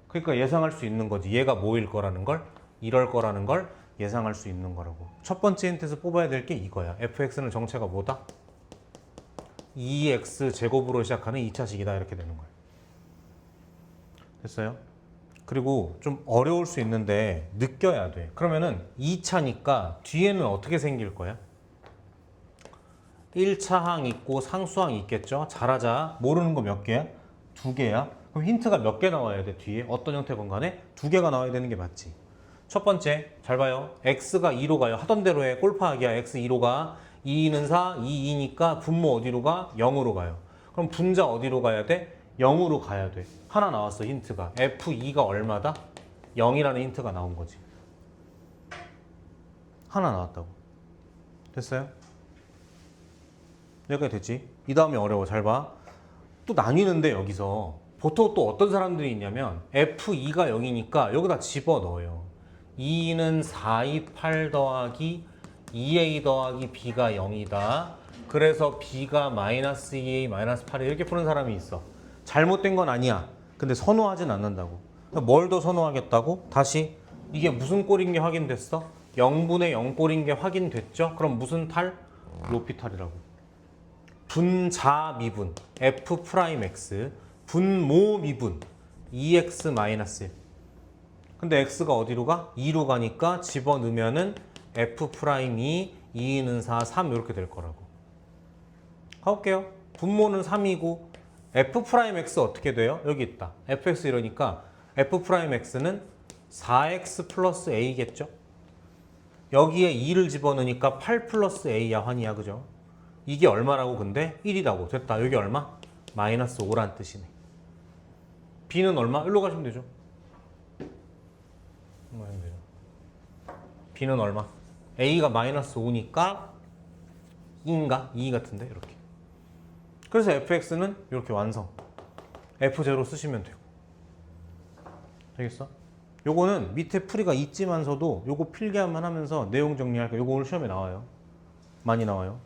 그러니까 예상할 수 있는 거지. 얘가 뭐일 거라는 걸, 이럴 거라는 걸 예상할 수 있는 거라고. 첫 번째 힌트에서 뽑아야 될 게 이거야. fx는 정체가 뭐다? 2x 제곱으로 시작하는 2차식이다. 이렇게 되는 거야. 됐어요? 그리고 좀 어려울 수 있는데 느껴야 돼. 그러면은 2차니까 뒤에는 어떻게 생길 거야? 1차항 있고 상수항 있겠죠? 잘하자. 모르는 거 몇 개야? 2개야. 그럼 힌트가 몇 개 나와야 돼? 뒤에 어떤 형태건 간에 2개가 나와야 되는 게 맞지. 첫 번째 잘 봐요. x가 2로 가요. 하던 대로 해. 꼴파하기야. x 2로 가. 2는 4, 2, 2니까 분모 어디로 가? 0으로 가요. 그럼 분자 어디로 가야 돼? 0으로 가야 돼. 하나 나왔어 힌트가. F2가 얼마다? 0이라는 힌트가 나온 거지. 하나 나왔다고. 됐어요? 여기까지 됐지? 이 다음에 어려워. 잘 봐. 또 나뉘는데 여기서 보통 또 어떤 사람들이 있냐면 F2가 0이니까 여기다 집어넣어요. 2는 428 더하기 2a 더하기 b가 0이다. 그래서 b가 마이너스 2a 마이너스 8에 이렇게 푸는 사람이 있어. 잘못된 건 아니야. 근데 선호하진 않는다고. 뭘 더 선호하겠다고? 다시 이게 무슨 꼴인 게 확인됐어? 0분의 0 꼴인 게 확인됐죠? 그럼 무슨 탈? 로피탈이라고. 분자 미분 f'x 분모 미분 2x-1. 근데 x가 어디로 가? 2로 가니까 집어넣으면은 f'이 2는 4, 3 이렇게 될 거라고. 가볼게요. 분모는 3이고 f'x 어떻게 돼요? 여기 있다. fx 이러니까 f'x는 4x 플러스 a겠죠? 여기에 2를 집어넣으니까 8 플러스 a야 환이야. 그죠? 이게 얼마라고 근데? 1이라고. 됐다. 여기 얼마? 마이너스 5란 뜻이네. b는 얼마? 일로 가시면 되죠. b는 얼마? a가 마이너스 5니까 2인가? 2 같은데 이렇게. 그래서 fx는 이렇게 완성. f0 쓰시면 되고. 되겠어? 요거는 밑에 풀이가 있지만서도 요거 필기하면 하면서 내용 정리할 거 요거 오늘 시험에 나와요. 많이 나와요.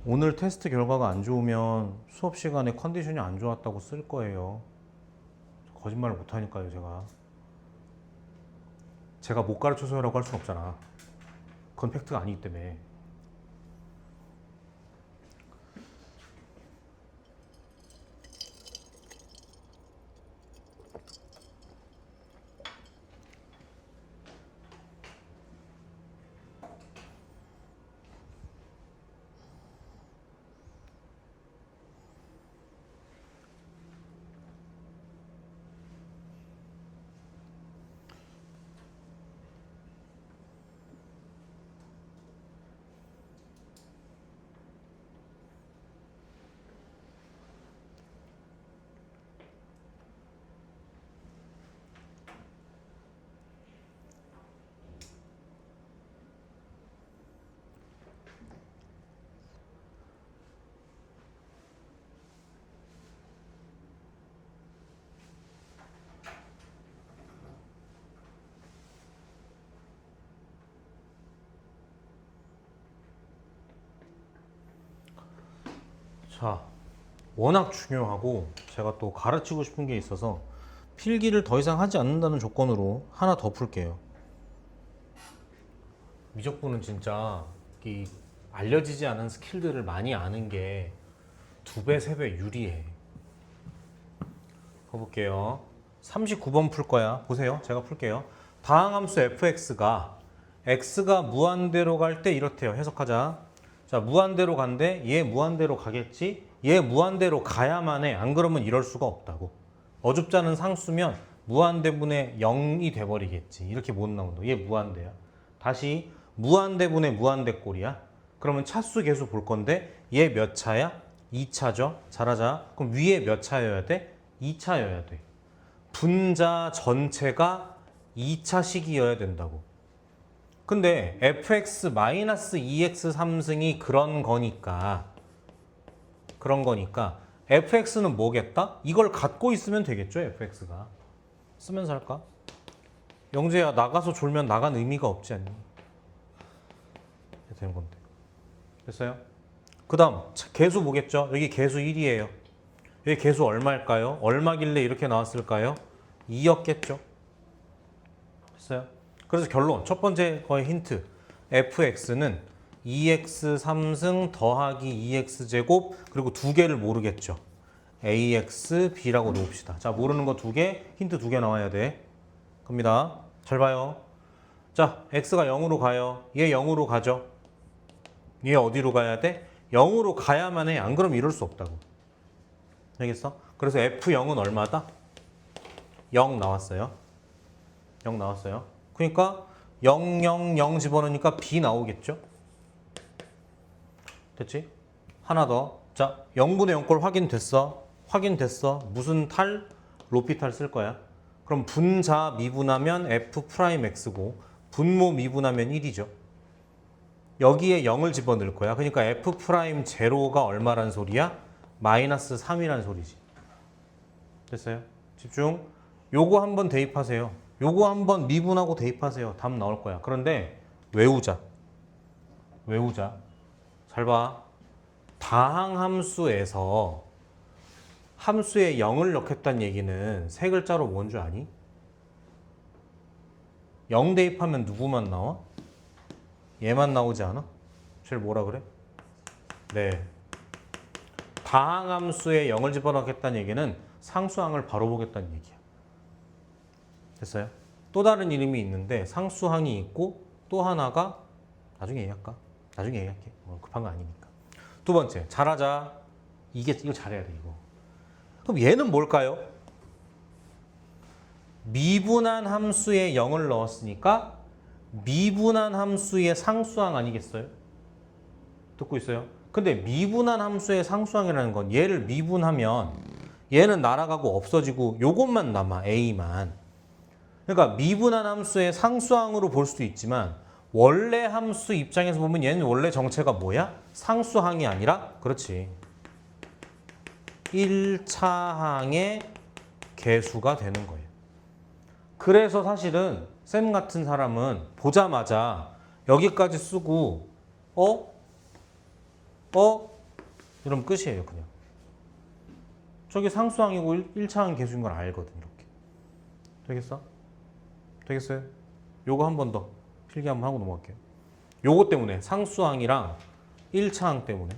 오늘 테스트 결과가 안 좋으면 수업 시간에 컨디션이 안 좋았다고 쓸 거예요. 거짓말을 못 하니까요, 제가 못 가르쳐서라고 할 수는 없잖아. 그건 팩트가 아니기 때문에. 자, 워낙 중요하고 제가 또 가르치고 싶은 게 있어서 필기를 더 이상 하지 않는다는 조건으로 하나 더 풀게요. 미적분은 진짜 이 알려지지 않은 스킬들을 많이 아는 게 2배, 3배 유리해. 해볼게요. 39번 풀 거야. 보세요. 제가 풀게요. 다항함수 fx가 x가 무한대로 갈 때 이렇대요. 해석하자. 자, 무한대로 간대. 얘 무한대로 가겠지? 얘 무한대로 가야만 해. 안 그러면 이럴 수가 없다고. 어줍잖은 상수면 무한대분의 0이 돼버리겠지. 이렇게 못 나온다. 얘 무한대야. 다시 무한대분의 무한대꼴이야. 그러면 차수 계수 볼 건데 얘 몇 차야? 2차죠. 잘하자. 그럼 위에 몇 차여야 돼? 2차여야 돼. 분자 전체가 2차식이어야 된다고. 근데 fx-2x 3승이 그런 거니까 fx는 뭐겠다? 이걸 갖고 있으면 되겠죠, fx가. 쓰면서 할까? 영재야, 나가서 졸면 나간 의미가 없지 않니? 되는 건데. 됐어요? 그 다음 개수 뭐겠죠? 여기 개수 1이에요. 여기 개수 얼마일까요? 얼마길래 이렇게 나왔을까요? 2였겠죠. 됐어요? 그래서 결론, 첫 번째 거의 힌트. fx는 2x 3승 더하기 2x제곱 그리고 두 개를 모르겠죠. ax, b라고 놓읍시다. 자, 모르는 거 두 개, 힌트 두 개 나와야 돼. 갑니다. 잘 봐요. 자, x가 0으로 가요. 얘 0으로 가죠. 얘 어디로 가야 돼? 0으로 가야만 해. 안 그러면 이럴 수 없다고. 알겠어? 그래서 f0은 얼마다? 0 나왔어요. 0 나왔어요. 그러니까 0, 0, 0 집어넣으니까 b 나오겠죠? 됐지? 하나 더. 자, 0분의 0꼴 확인됐어. 확인됐어. 무슨 탈? 로피탈 쓸 거야. 그럼 분자 미분하면 f'x고 분모 미분하면 1이죠. 여기에 0을 집어넣을 거야. 그러니까 f'0가 얼마란 소리야? 마이너스 3이란 소리지. 됐어요? 집중. 요거 한번 대입하세요. 요거 한번 미분하고 대입하세요. 답 나올 거야. 그런데 외우자. 잘 봐. 다항함수에서 함수에 0을 넣겠다는 얘기는 세 글자로 뭔 줄 아니? 0 대입하면 누구만 나와? 얘만 나오지 않아? 쟤를 뭐라 그래? 네. 다항함수에 0을 집어넣겠다는 얘기는 상수항을 바로 보겠다는 얘기야. 됐어요? 또 다른 이름이 있는데 상수항이 있고 또 하나가 나중에 얘기할까? 나중에 얘기할게. 급한 거 아니니까. 두 번째, 잘하자. 이거 잘해야 돼, 이거. 그럼 얘는 뭘까요? 미분한 함수에 0을 넣었으니까 미분한 함수의 상수항 아니겠어요? 듣고 있어요? 근데 미분한 함수의 상수항이라는 건 얘를 미분하면 얘는 날아가고 없어지고 요것만 남아, a만. 그러니까 미분한 함수의 상수항으로 볼 수도 있지만 원래 함수 입장에서 보면 얘는 원래 정체가 뭐야? 상수항이 아니라 그렇지. 1차항의 개수가 되는 거예요. 그래서 사실은 쌤 같은 사람은 보자마자 여기까지 쓰고 이러면 끝이에요. 그냥. 저게 상수항이고 1차항 개수인 걸 알거든. 이렇게. 되겠어? 되겠어요? 요거 한 번 더 필기 한번 하고 넘어갈게요. 요거 때문에 상수항이랑 1차항 때문에.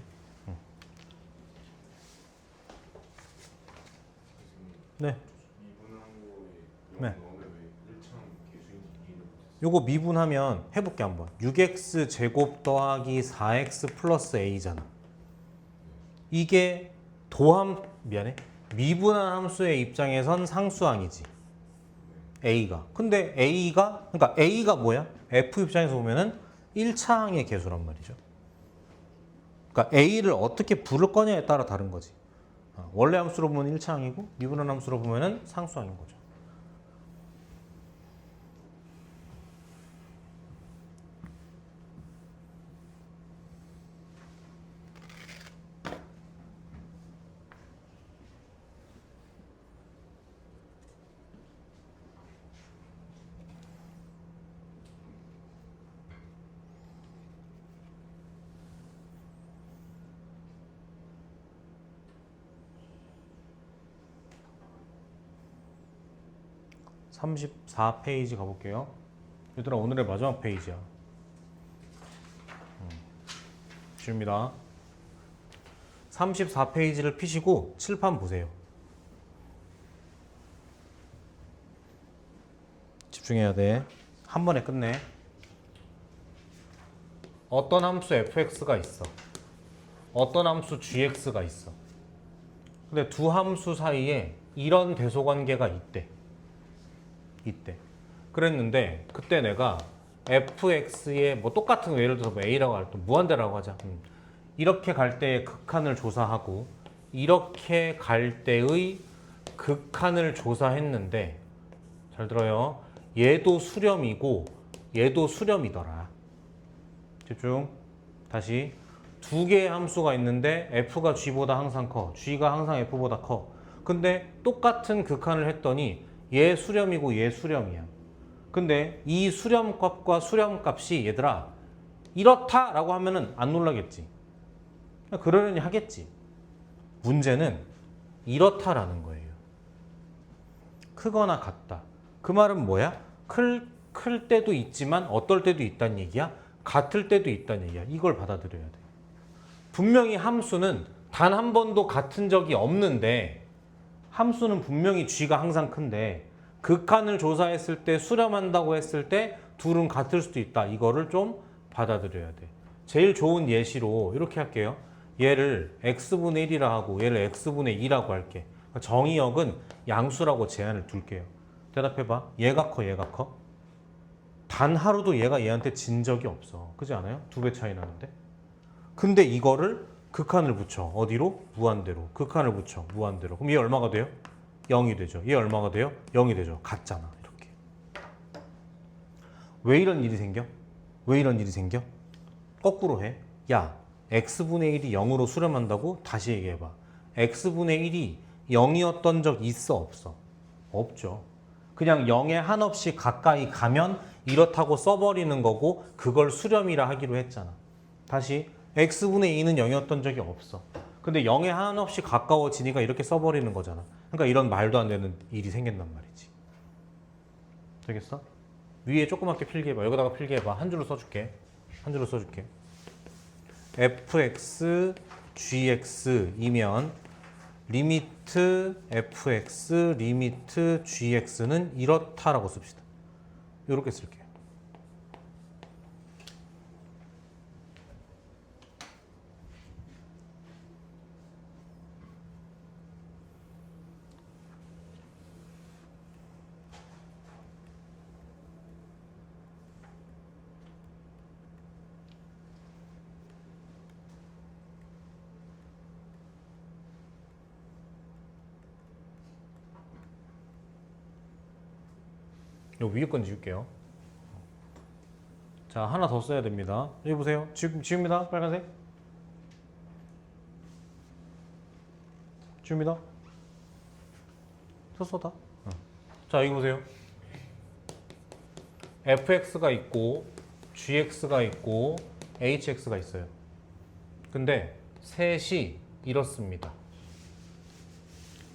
네. 미분한 거에 네. 0 넣으면 왜 1차항 개수인지 이해를 못했어요. 요거 미분하면 해볼게 한번. 6x 제곱 더하기 4x 플러스 a잖아. 이게 미안해. 미분한 함수의 입장에선 상수항이지. a가. 근데 그러니까 a가 뭐야? f 입장에서 보면은 1차항의 개수란 말이죠. 그러니까 a를 어떻게 부를 거냐에 따라 다른 거지. 원래 함수로 보면 1차항이고 미분한 함수로 보면은 상수항인 거죠. (34) 페이지 가볼게요. 얘들아 오늘의 마지막 페이지야. 쉽니다. 34 페이지를 피시고 칠판 보세요. 집중해야 돼. 한 번에 끝내. 어떤 함수 fx가 있어. 어떤 함수 gx가 있어. 근데 두 함수 사이에 이런 대소관계가 있대. 그랬는데 그때 내가 fx의 뭐 똑같은 거 예를 들어서 뭐 a라고 할 때 무한대라고 하자. 이렇게 갈 때의 극한을 조사하고 이렇게 갈 때의 극한을 조사했는데 잘 들어요. 얘도 수렴이고 얘도 수렴이더라. 집중. 다시 두 개의 함수가 있는데 f가 g보다 항상 커. g가 항상 f보다 커. 근데 똑같은 극한을 했더니 얘 수렴이고 얘 수렴이야. 근데 이 수렴값과 수렴값이 얘들아 이렇다라고 하면은 안 놀라겠지. 그러려니 하겠지. 문제는 이렇다라는 거예요. 크거나 같다. 그 말은 뭐야? 클 때도 있지만 어떨 때도 있다는 얘기야? 같을 때도 있다는 얘기야. 이걸 받아들여야 돼. 분명히 함수는 단 한 번도 같은 적이 없는데 함수는 분명히 g가 항상 큰데 극한을 조사했을 때 수렴한다고 했을 때 둘은 같을 수도 있다. 이거를 좀 받아들여야 돼. 제일 좋은 예시로 이렇게 할게요. 얘를 x분의 1이라 하고 얘를 x분의 2라고 할게. 정의역은 양수라고 제한을 둘게요. 대답해봐. 얘가 커, 얘가 커? 단 하루도 얘가 얘한테 진 적이 없어. 그렇지 않아요? 2배 차이 나는데. 근데 이거를 극한을 붙여. 어디로? 무한대로. 극한을 붙여. 무한대로. 그럼 얘 얼마가 돼요? 0이 되죠. 얘 얼마가 돼요? 0이 되죠. 같잖아. 이렇게. 왜 이런 일이 생겨? 왜 이런 일이 생겨? 거꾸로 해. 야, x분의 1이 0으로 수렴한다고? 다시 얘기해봐. x분의 1이 0이었던 적 있어? 없어? 없죠. 그냥 0에 한없이 가까이 가면 이렇다고 써버리는 거고 그걸 수렴이라 하기로 했잖아. 다시 x분의 2는 0이었던 적이 없어. 근데 0에 한없이 가까워지니까 이렇게 써버리는 거잖아. 그러니까 이런 말도 안 되는 일이 생긴단 말이지. 되겠어? 위에 조그맣게 필기해봐. 여기다가 필기해봐. 한 줄로 써줄게. 한 줄로 써줄게. fx, gx이면 리미트 fx, 리미트 gx는 이렇다라고 씁시다. 이렇게 쓸게요. 요 위에 건 지울게요. 자, 하나 더 써야 됩니다. 여기 보세요. 지웁니다. 빨간색. 지웁니다. 썼어 다. 자, 여기 보세요. fx가 있고 gx가 있고 hx가 있어요. 근데 셋이 이렇습니다.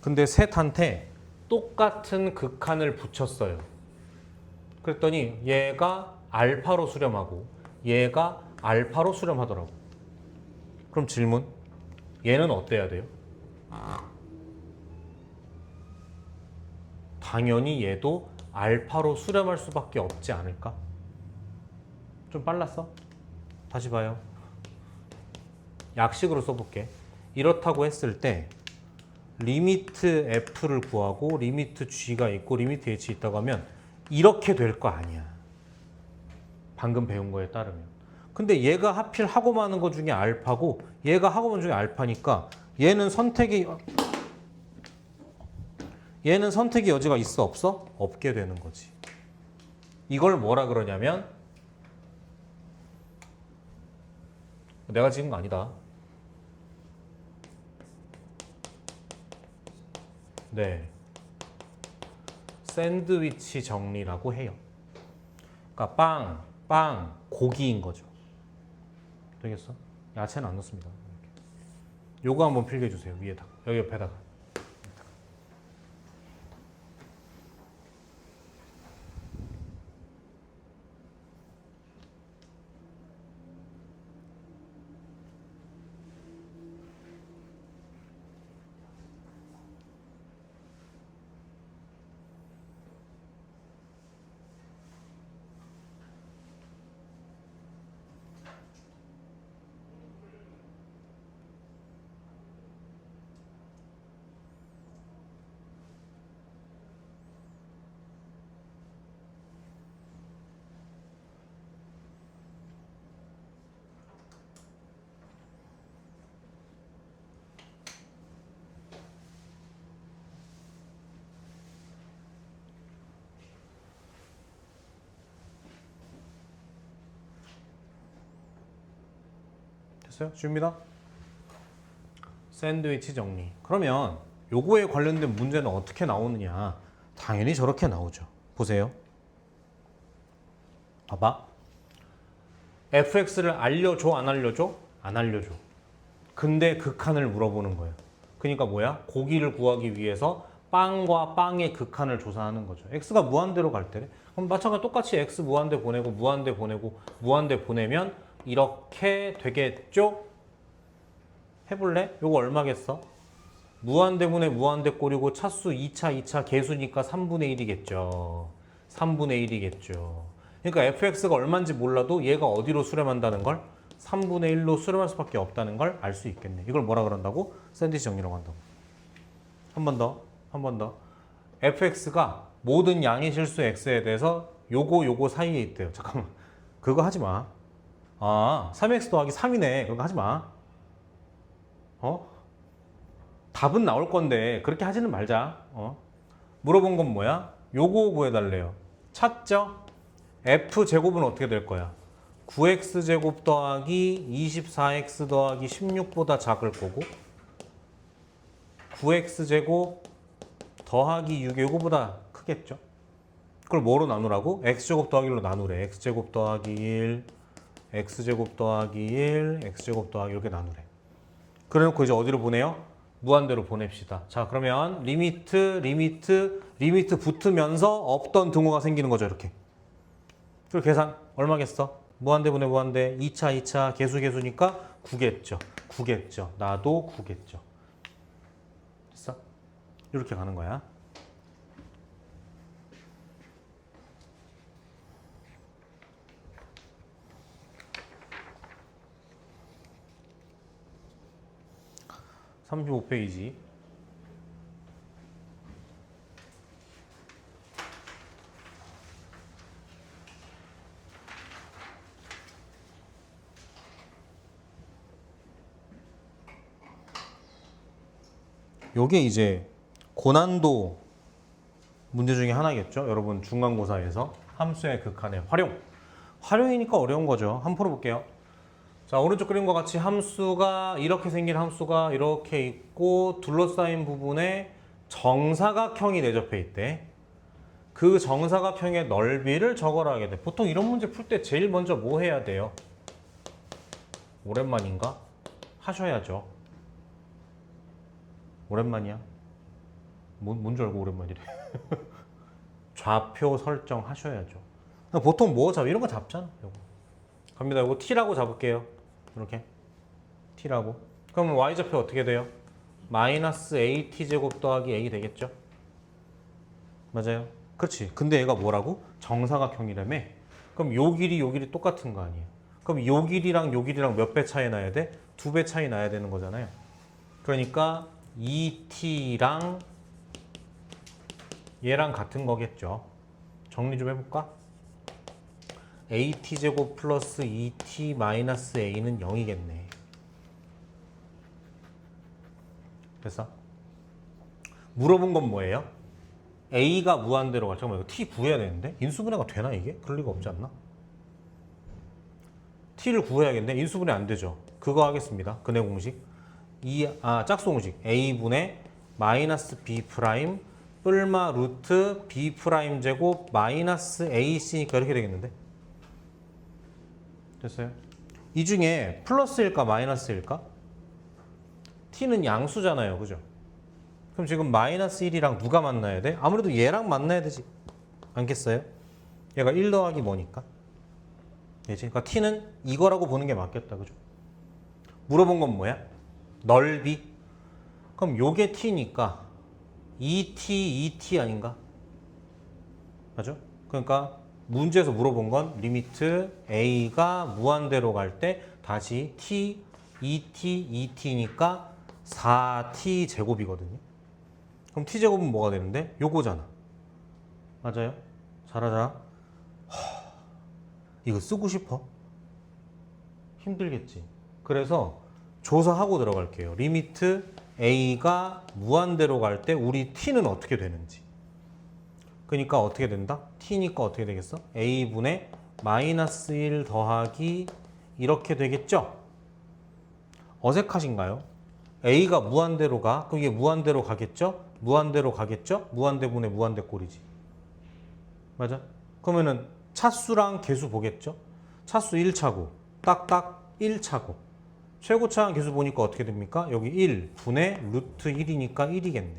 근데 셋한테 똑같은 극한을 붙였어요. 그랬더니 얘가 알파로 수렴하고 얘가 알파로 수렴하더라고. 그럼 질문, 얘는 어때야 돼요? 당연히 얘도 알파로 수렴할 수밖에 없지 않을까? 좀 빨랐어? 다시 봐요. 약식으로 써볼게. 이렇다고 했을 때 리미트 f를 구하고 리미트 g가 있고 리미트 h 있다고 하면 이렇게 될 거 아니야. 방금 배운 거에 따르면. 근데 얘가 하필 하고 마는 거 중에 알파고 얘가 하고 마는 중에 알파니까 얘는 선택의 여지가 있어 없어? 없게 되는 거지. 이걸 뭐라 그러냐면 내가 지은 거 아니다. 네, 샌드위치 정리라고 해요. 그러니까 빵, 고기인 거죠. 되겠어? 야채는 안 넣습니다. 요거 한번 필기해 주세요. 위에다가 여기 옆에다가. 됐어요? 쉽니다. 샌드위치 정리. 그러면 요거에 관련된 문제는 어떻게 나오느냐? 당연히 저렇게 나오죠. 보세요. 봐봐. fx를 알려줘, 안 알려줘? 안 알려줘. 근데 극한을 물어보는 거예요. 그러니까 뭐야? 고기를 구하기 위해서 빵과 빵의 극한을 조사하는 거죠. x가 무한대로 갈 때래. 그럼 마찬가지로 똑같이 x 무한대 보내고 무한대 보내고 무한대 보내면 이렇게 되겠죠? 해볼래? 요거 얼마겠어? 무한대분의 무한대꼴이고 차수 2차 개수니까 3분의 1이겠죠. 3분의 1이겠죠. 그러니까 fx가 얼마인지 몰라도 얘가 어디로 수렴한다는 걸 3분의 1로 수렴할 수밖에 없다는 걸 알 수 있겠네. 이걸 뭐라 그런다고? 샌드위치 정리라고 한다고. 한 번 더. fx가 모든 양의 실수 x에 대해서 요거 사이에 있대요. 잠깐만. 그거 하지 마. 3x 더하기 3이네. 그런 거 하지 마. 답은 나올 건데 그렇게 하지는 말자. 물어본 건 뭐야? 요거 구해달래요. 찾죠? f제곱은 어떻게 될 거야? 9x제곱 더하기 24x 더하기 16보다 작을 거고 9x제곱 더하기 6이 요거보다 크겠죠? 그걸 뭐로 나누라고? x제곱 더하기 1로 나누래. x제곱 더하기 1, x제곱 더하기 1, x제곱 더하기 이렇게 나누래. 그래놓고 이제 어디로 보내요? 무한대로 보냅시다. 자, 그러면 리미트 붙으면서 없던 등호가 생기는 거죠, 이렇게. 그리고 계산 얼마겠어? 무한대 분의 무한대 2차 개수니까 9겠죠. 나도 9겠죠. 됐어? 이렇게 가는 거야. (35페이지) 요게 이제 고난도 문제 중에 하나겠죠. 여러분 중간고사에서 함수의 극한의 활용. 활용이니까 어려운 거죠. 한번 풀어볼게요. 자, 오른쪽 그림과 같이 함수가 이렇게 생긴 함수가 이렇게 있고 둘러싸인 부분에 정사각형이 내접해 있대. 그 정사각형의 넓이를 적어라 하게 돼. 보통 이런 문제 풀 때 제일 먼저 뭐 해야 돼요? 오랜만인가? 하셔야죠. 오랜만이야? 뭔 줄 알고 오랜만이래. 좌표 설정하셔야죠. 보통 뭐 잡? 이런 거 잡잖아. 요거. 갑니다. 이거 t라고 잡을게요. 이렇게 t라고. 그러면 y좌표 어떻게 돼요? 마이너스 at 제곱 더하기 a 되겠죠? 맞아요. 그렇지. 근데 얘가 뭐라고? 정사각형이라며? 그럼 요 길이 똑같은 거 아니에요? 그럼 요 길이랑 몇 배 차이 나야 돼? 2배 차이 나야 되는 거잖아요. 그러니까 2t랑 얘랑 같은 거겠죠. 정리 좀 해볼까? at제곱 플러스 2t 마이너스 a는 0이겠네. 됐어? 물어본 건 뭐예요? a가 무한대로 갈. 잠깐만, 이거 t 구해야 되는데? 인수분해가 되나 이게? 그럴 리가 없지 않나? t를 구해야겠네. 인수분해 안 되죠. 그거 하겠습니다. 근해 공식. 짝수 공식. a분의 마이너스 b 프라임 뿔마 루트 b 프라임 제곱 마이너스 ac니까 이렇게 되겠는데? 됐어요? 이 중에 플러스일까 마이너스일까? t는 양수잖아요. 그죠? 그럼 지금 마이너스 1이랑 누가 만나야 돼? 아무래도 얘랑 만나야 되지 않겠어요? 얘가 1 더하기 뭐니까? 되지? 그러니까 t는 이거라고 보는 게 맞겠다. 그죠? 물어본 건 뭐야? 넓이. 그럼 요게 t니까 2t 아닌가? 맞죠? 그러니까 문제에서 물어본 건 리미트 a가 무한대로 갈 때 다시 t, 2t니까 4t 제곱이거든요. 그럼 t 제곱은 뭐가 되는데? 요거잖아. 맞아요? 잘하자. 이거 쓰고 싶어? 힘들겠지. 그래서 조사하고 들어갈게요. 리미트 a가 무한대로 갈 때 우리 t는 어떻게 되는지. 그러니까 어떻게 된다? t니까 어떻게 되겠어? a분의 마이너스 1 더하기 이렇게 되겠죠? 어색하신가요? a가 무한대로 가. 그럼 이게 무한대로 가겠죠? 무한대로 가겠죠? 무한대분의 무한대 꼴이지. 맞아? 그러면은 차수랑 개수 보겠죠? 차수 1차고 딱딱 1차고 최고차항 개수 보니까 어떻게 됩니까? 여기 1 분의 루트 1이니까 1이겠네.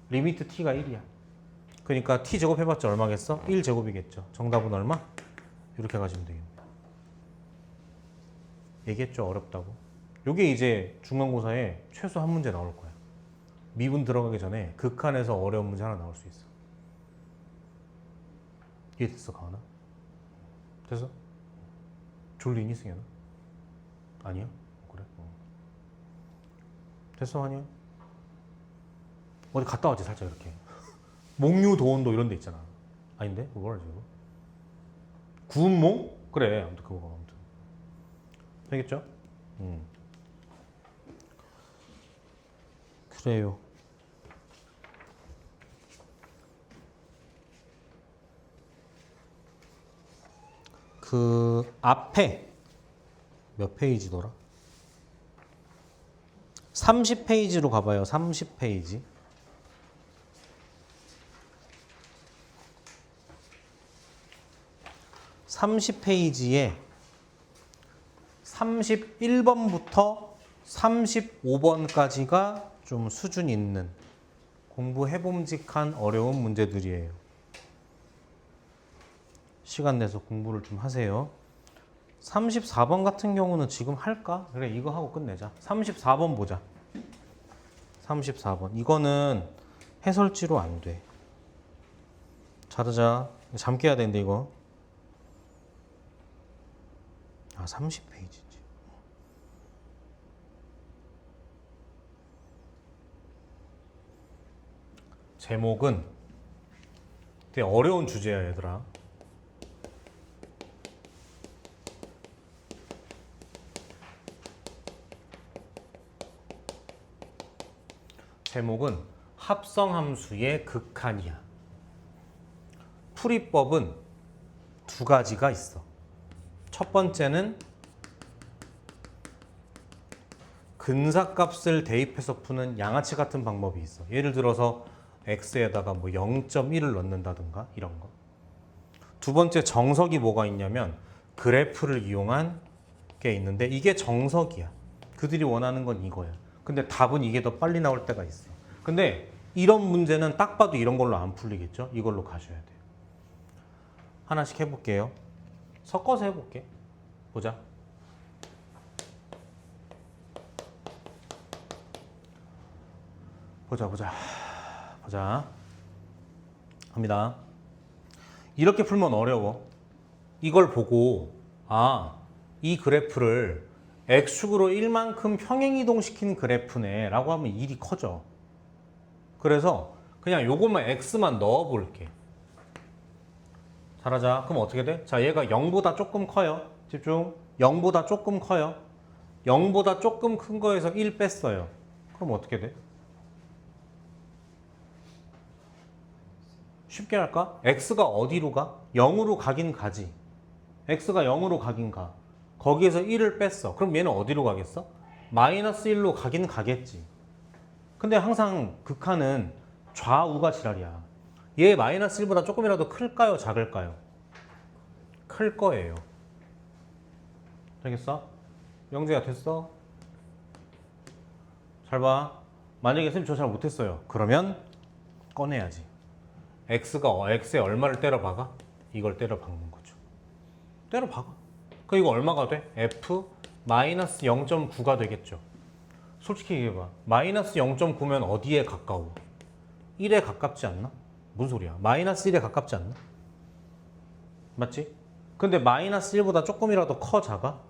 리미트 t가 1이야. 그러니까 t 제곱 해봤자 얼마겠어? 1 제곱이겠죠. 정답은 얼마? 이렇게 가시면 되겠네. 얘기했죠. 어렵다고. 이게 이제 중간고사에 최소 한 문제 나올 거야. 미분 들어가기 전에 극한에서 어려운 문제 하나 나올 수 있어. 이해됐어, 가은아? 됐어? 졸리니, 승현아? 아니야? 그래? 됐어, 아니야? 어디 갔다 왔지, 살짝 이렇게. 몽유, 도원도 이런 데 있잖아. 아닌데? 뭐라 하지, 이거? 구운몽? 그래, 아무튼 그거, 아무튼. 되겠죠? 그래요. 그 앞에 몇 페이지더라? 30페이지로 가봐요. 30페이지. 30페이지에 31번부터 35번까지가 좀 수준 있는 공부해봄직한 어려운 문제들이에요. 시간 내서 공부를 좀 하세요. 34번 같은 경우는 지금 할까? 그래, 이거 하고 끝내자. 34번 보자. 34번. 이거는 해설지로 안 돼. 잘하자. 잠 깨야 되는데, 이거. 30페이지지. 제목은 되게 어려운 주제야, 얘들아. 제목은 합성함수의 극한이야. 풀이법은 두 가지가 있어. 첫 번째는 근사값을 대입해서 푸는 양아치 같은 방법이 있어. 예를 들어서 x에다가 뭐 0.1을 넣는다든가 이런 거. 두 번째 정석이 뭐가 있냐면 그래프를 이용한 게 있는데 이게 정석이야. 그들이 원하는 건 이거야. 근데 답은 이게 더 빨리 나올 때가 있어. 근데 이런 문제는 딱 봐도 이런 걸로 안 풀리겠죠? 이걸로 가셔야 돼요. 하나씩 해볼게요. 섞어서 해볼게. 보자. 보자. 갑니다. 이렇게 풀면 어려워. 이걸 보고 이 그래프를 x축으로 1만큼 평행이동시킨 그래프네 라고 하면 일이 커져. 그래서 그냥 요것만 x만 넣어볼게. 잘하자. 그럼 어떻게 돼? 자, 얘가 0보다 조금 커요. 집중. 0보다 조금 커요. 0보다 조금 큰 거에서 1 뺐어요. 그럼 어떻게 돼? 쉽게 할까? x가 어디로 가? 0으로 가긴 가지. x가 0으로 가긴 가. 거기에서 1을 뺐어. 그럼 얘는 어디로 가겠어? 마이너스 1로 가긴 가겠지. 근데 항상 극한은 좌우가 지랄이야. 얘 마이너스 1보다 조금이라도 클까요? 작을까요? 클 거예요. 되겠어? 영재야 됐어? 잘 봐. 만약에 선생님 저 잘 못했어요. 그러면 꺼내야지. x가 x에 얼마를 때려 박아? 이걸 때려 박는 거죠. 때려 박아. 그럼 이거 얼마가 돼? f 마이너스 0.9가 되겠죠. 솔직히 얘기해봐. 마이너스 0.9면 어디에 가까워? 1에 가깝지 않나? 무슨 소리야? 마이너스 1에 가깝지 않나? 맞지? 근데 마이너스 1보다 조금이라도 커 작아?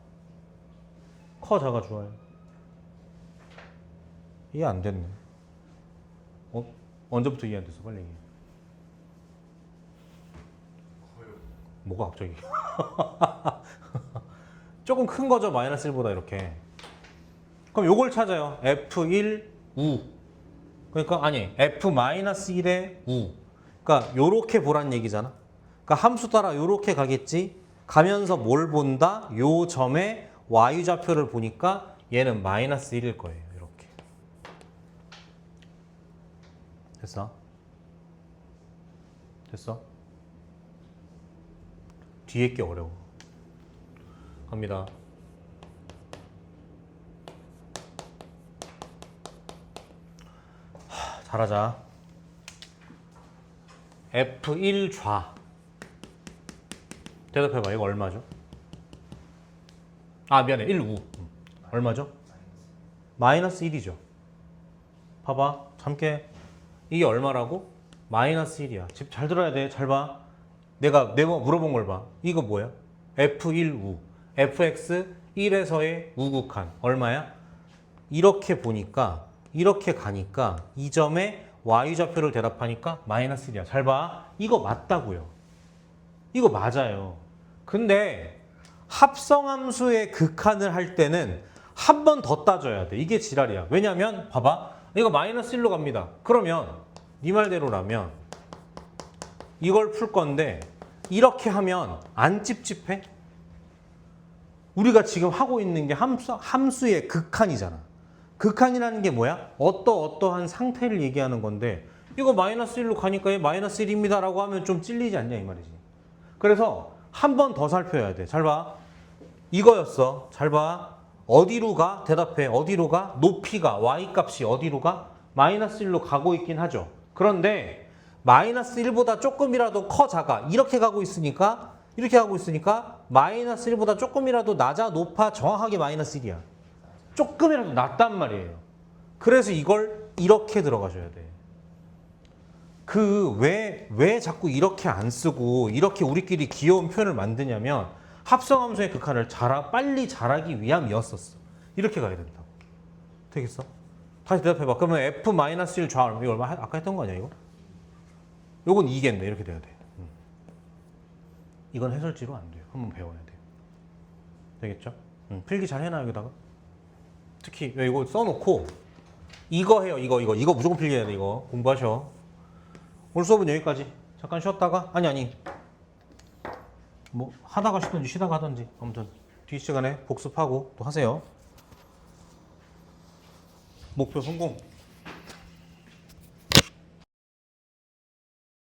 커 작아 좋아요. 이해 안 됐네. 언제부터 이해 안 됐어? 빨리 얘기해. 커요. 뭐가 갑자기? 조금 큰 거죠. 마이너스 1보다 이렇게. 그럼 요걸 찾아요. f1 우. 그러니까 아니 f-1의 우. 그러니까 요렇게 보란 얘기잖아. 그러니까 함수 따라 요렇게 가겠지. 가면서 뭘 본다? 요 점의 y좌표를 보니까 얘는 마이너스 1일 거예요. 이렇게. 됐어? 됐어? 뒤에 게 어려워. 갑니다. 잘하자. F1 좌. 대답해봐. 이거 얼마죠? 미안해. 1 우. 얼마죠? 마이너스 1이죠. 봐봐. 참깨. 이게 얼마라고? 마이너스 1이야. 집 잘 들어야 돼. 잘 봐. 내가 물어본 걸 봐. 이거 뭐야? F1 우. fx 1에서의 우극한. 얼마야? 이렇게 보니까 이렇게 가니까 이 점에 y좌표를 대답하니까 마이너스 1이야. 잘 봐. 이거 맞다고요. 이거 맞아요. 근데 합성함수의 극한을 할 때는 한 번 더 따져야 돼. 이게 지랄이야. 왜냐면 봐봐. 이거 마이너스 1로 갑니다. 그러면 네 말대로라면 이걸 풀 건데 이렇게 하면 안 찝찝해? 우리가 지금 하고 있는 게 함수의 극한이잖아. 극한이라는 게 뭐야? 어떠한 상태를 얘기하는 건데 이거 마이너스 1로 가니까 얘 마이너스 1입니다 라고 하면 좀 찔리지 않냐 이 말이지. 그래서 한 번 더 살펴야 돼. 잘 봐. 이거였어. 잘 봐. 어디로 가? 대답해. 어디로 가? 높이가 y값이 어디로 가? 마이너스 1로 가고 있긴 하죠. 그런데 마이너스 1보다 조금이라도 커 작아. 이렇게 가고 있으니까 마이너스 1보다 조금이라도 낮아 높아 정확하게 마이너스 1이야. 조금이라도 낮단 말이에요. 그래서 이걸 이렇게 들어가셔야 돼. 왜 자꾸 이렇게 안 쓰고 이렇게 우리끼리 귀여운 표현을 만드냐면 합성함수의 극한을 빨리 잘하기 위함이었었어. 이렇게 가야 된다고. 되겠어? 다시 대답해봐. 그러면 f-1 좌 이거 얼마? 아까 했던 거 아니야 이거? 요건 2겠네. 이렇게 돼야 돼. 이건 해설지로 안 돼요. 한번 배워야 돼요. 되겠죠? 필기 잘 해놔 여기다가. 특히 이거 써놓고 이거 해요. 이거 무조건 필기해야 돼. 이거 공부하셔. 오늘 수업은 여기까지. 잠깐 쉬었다가 아니 뭐 하다가 쉬다가 하든지 아무튼 뒤 시간에 복습하고 또 하세요. 목표 성공.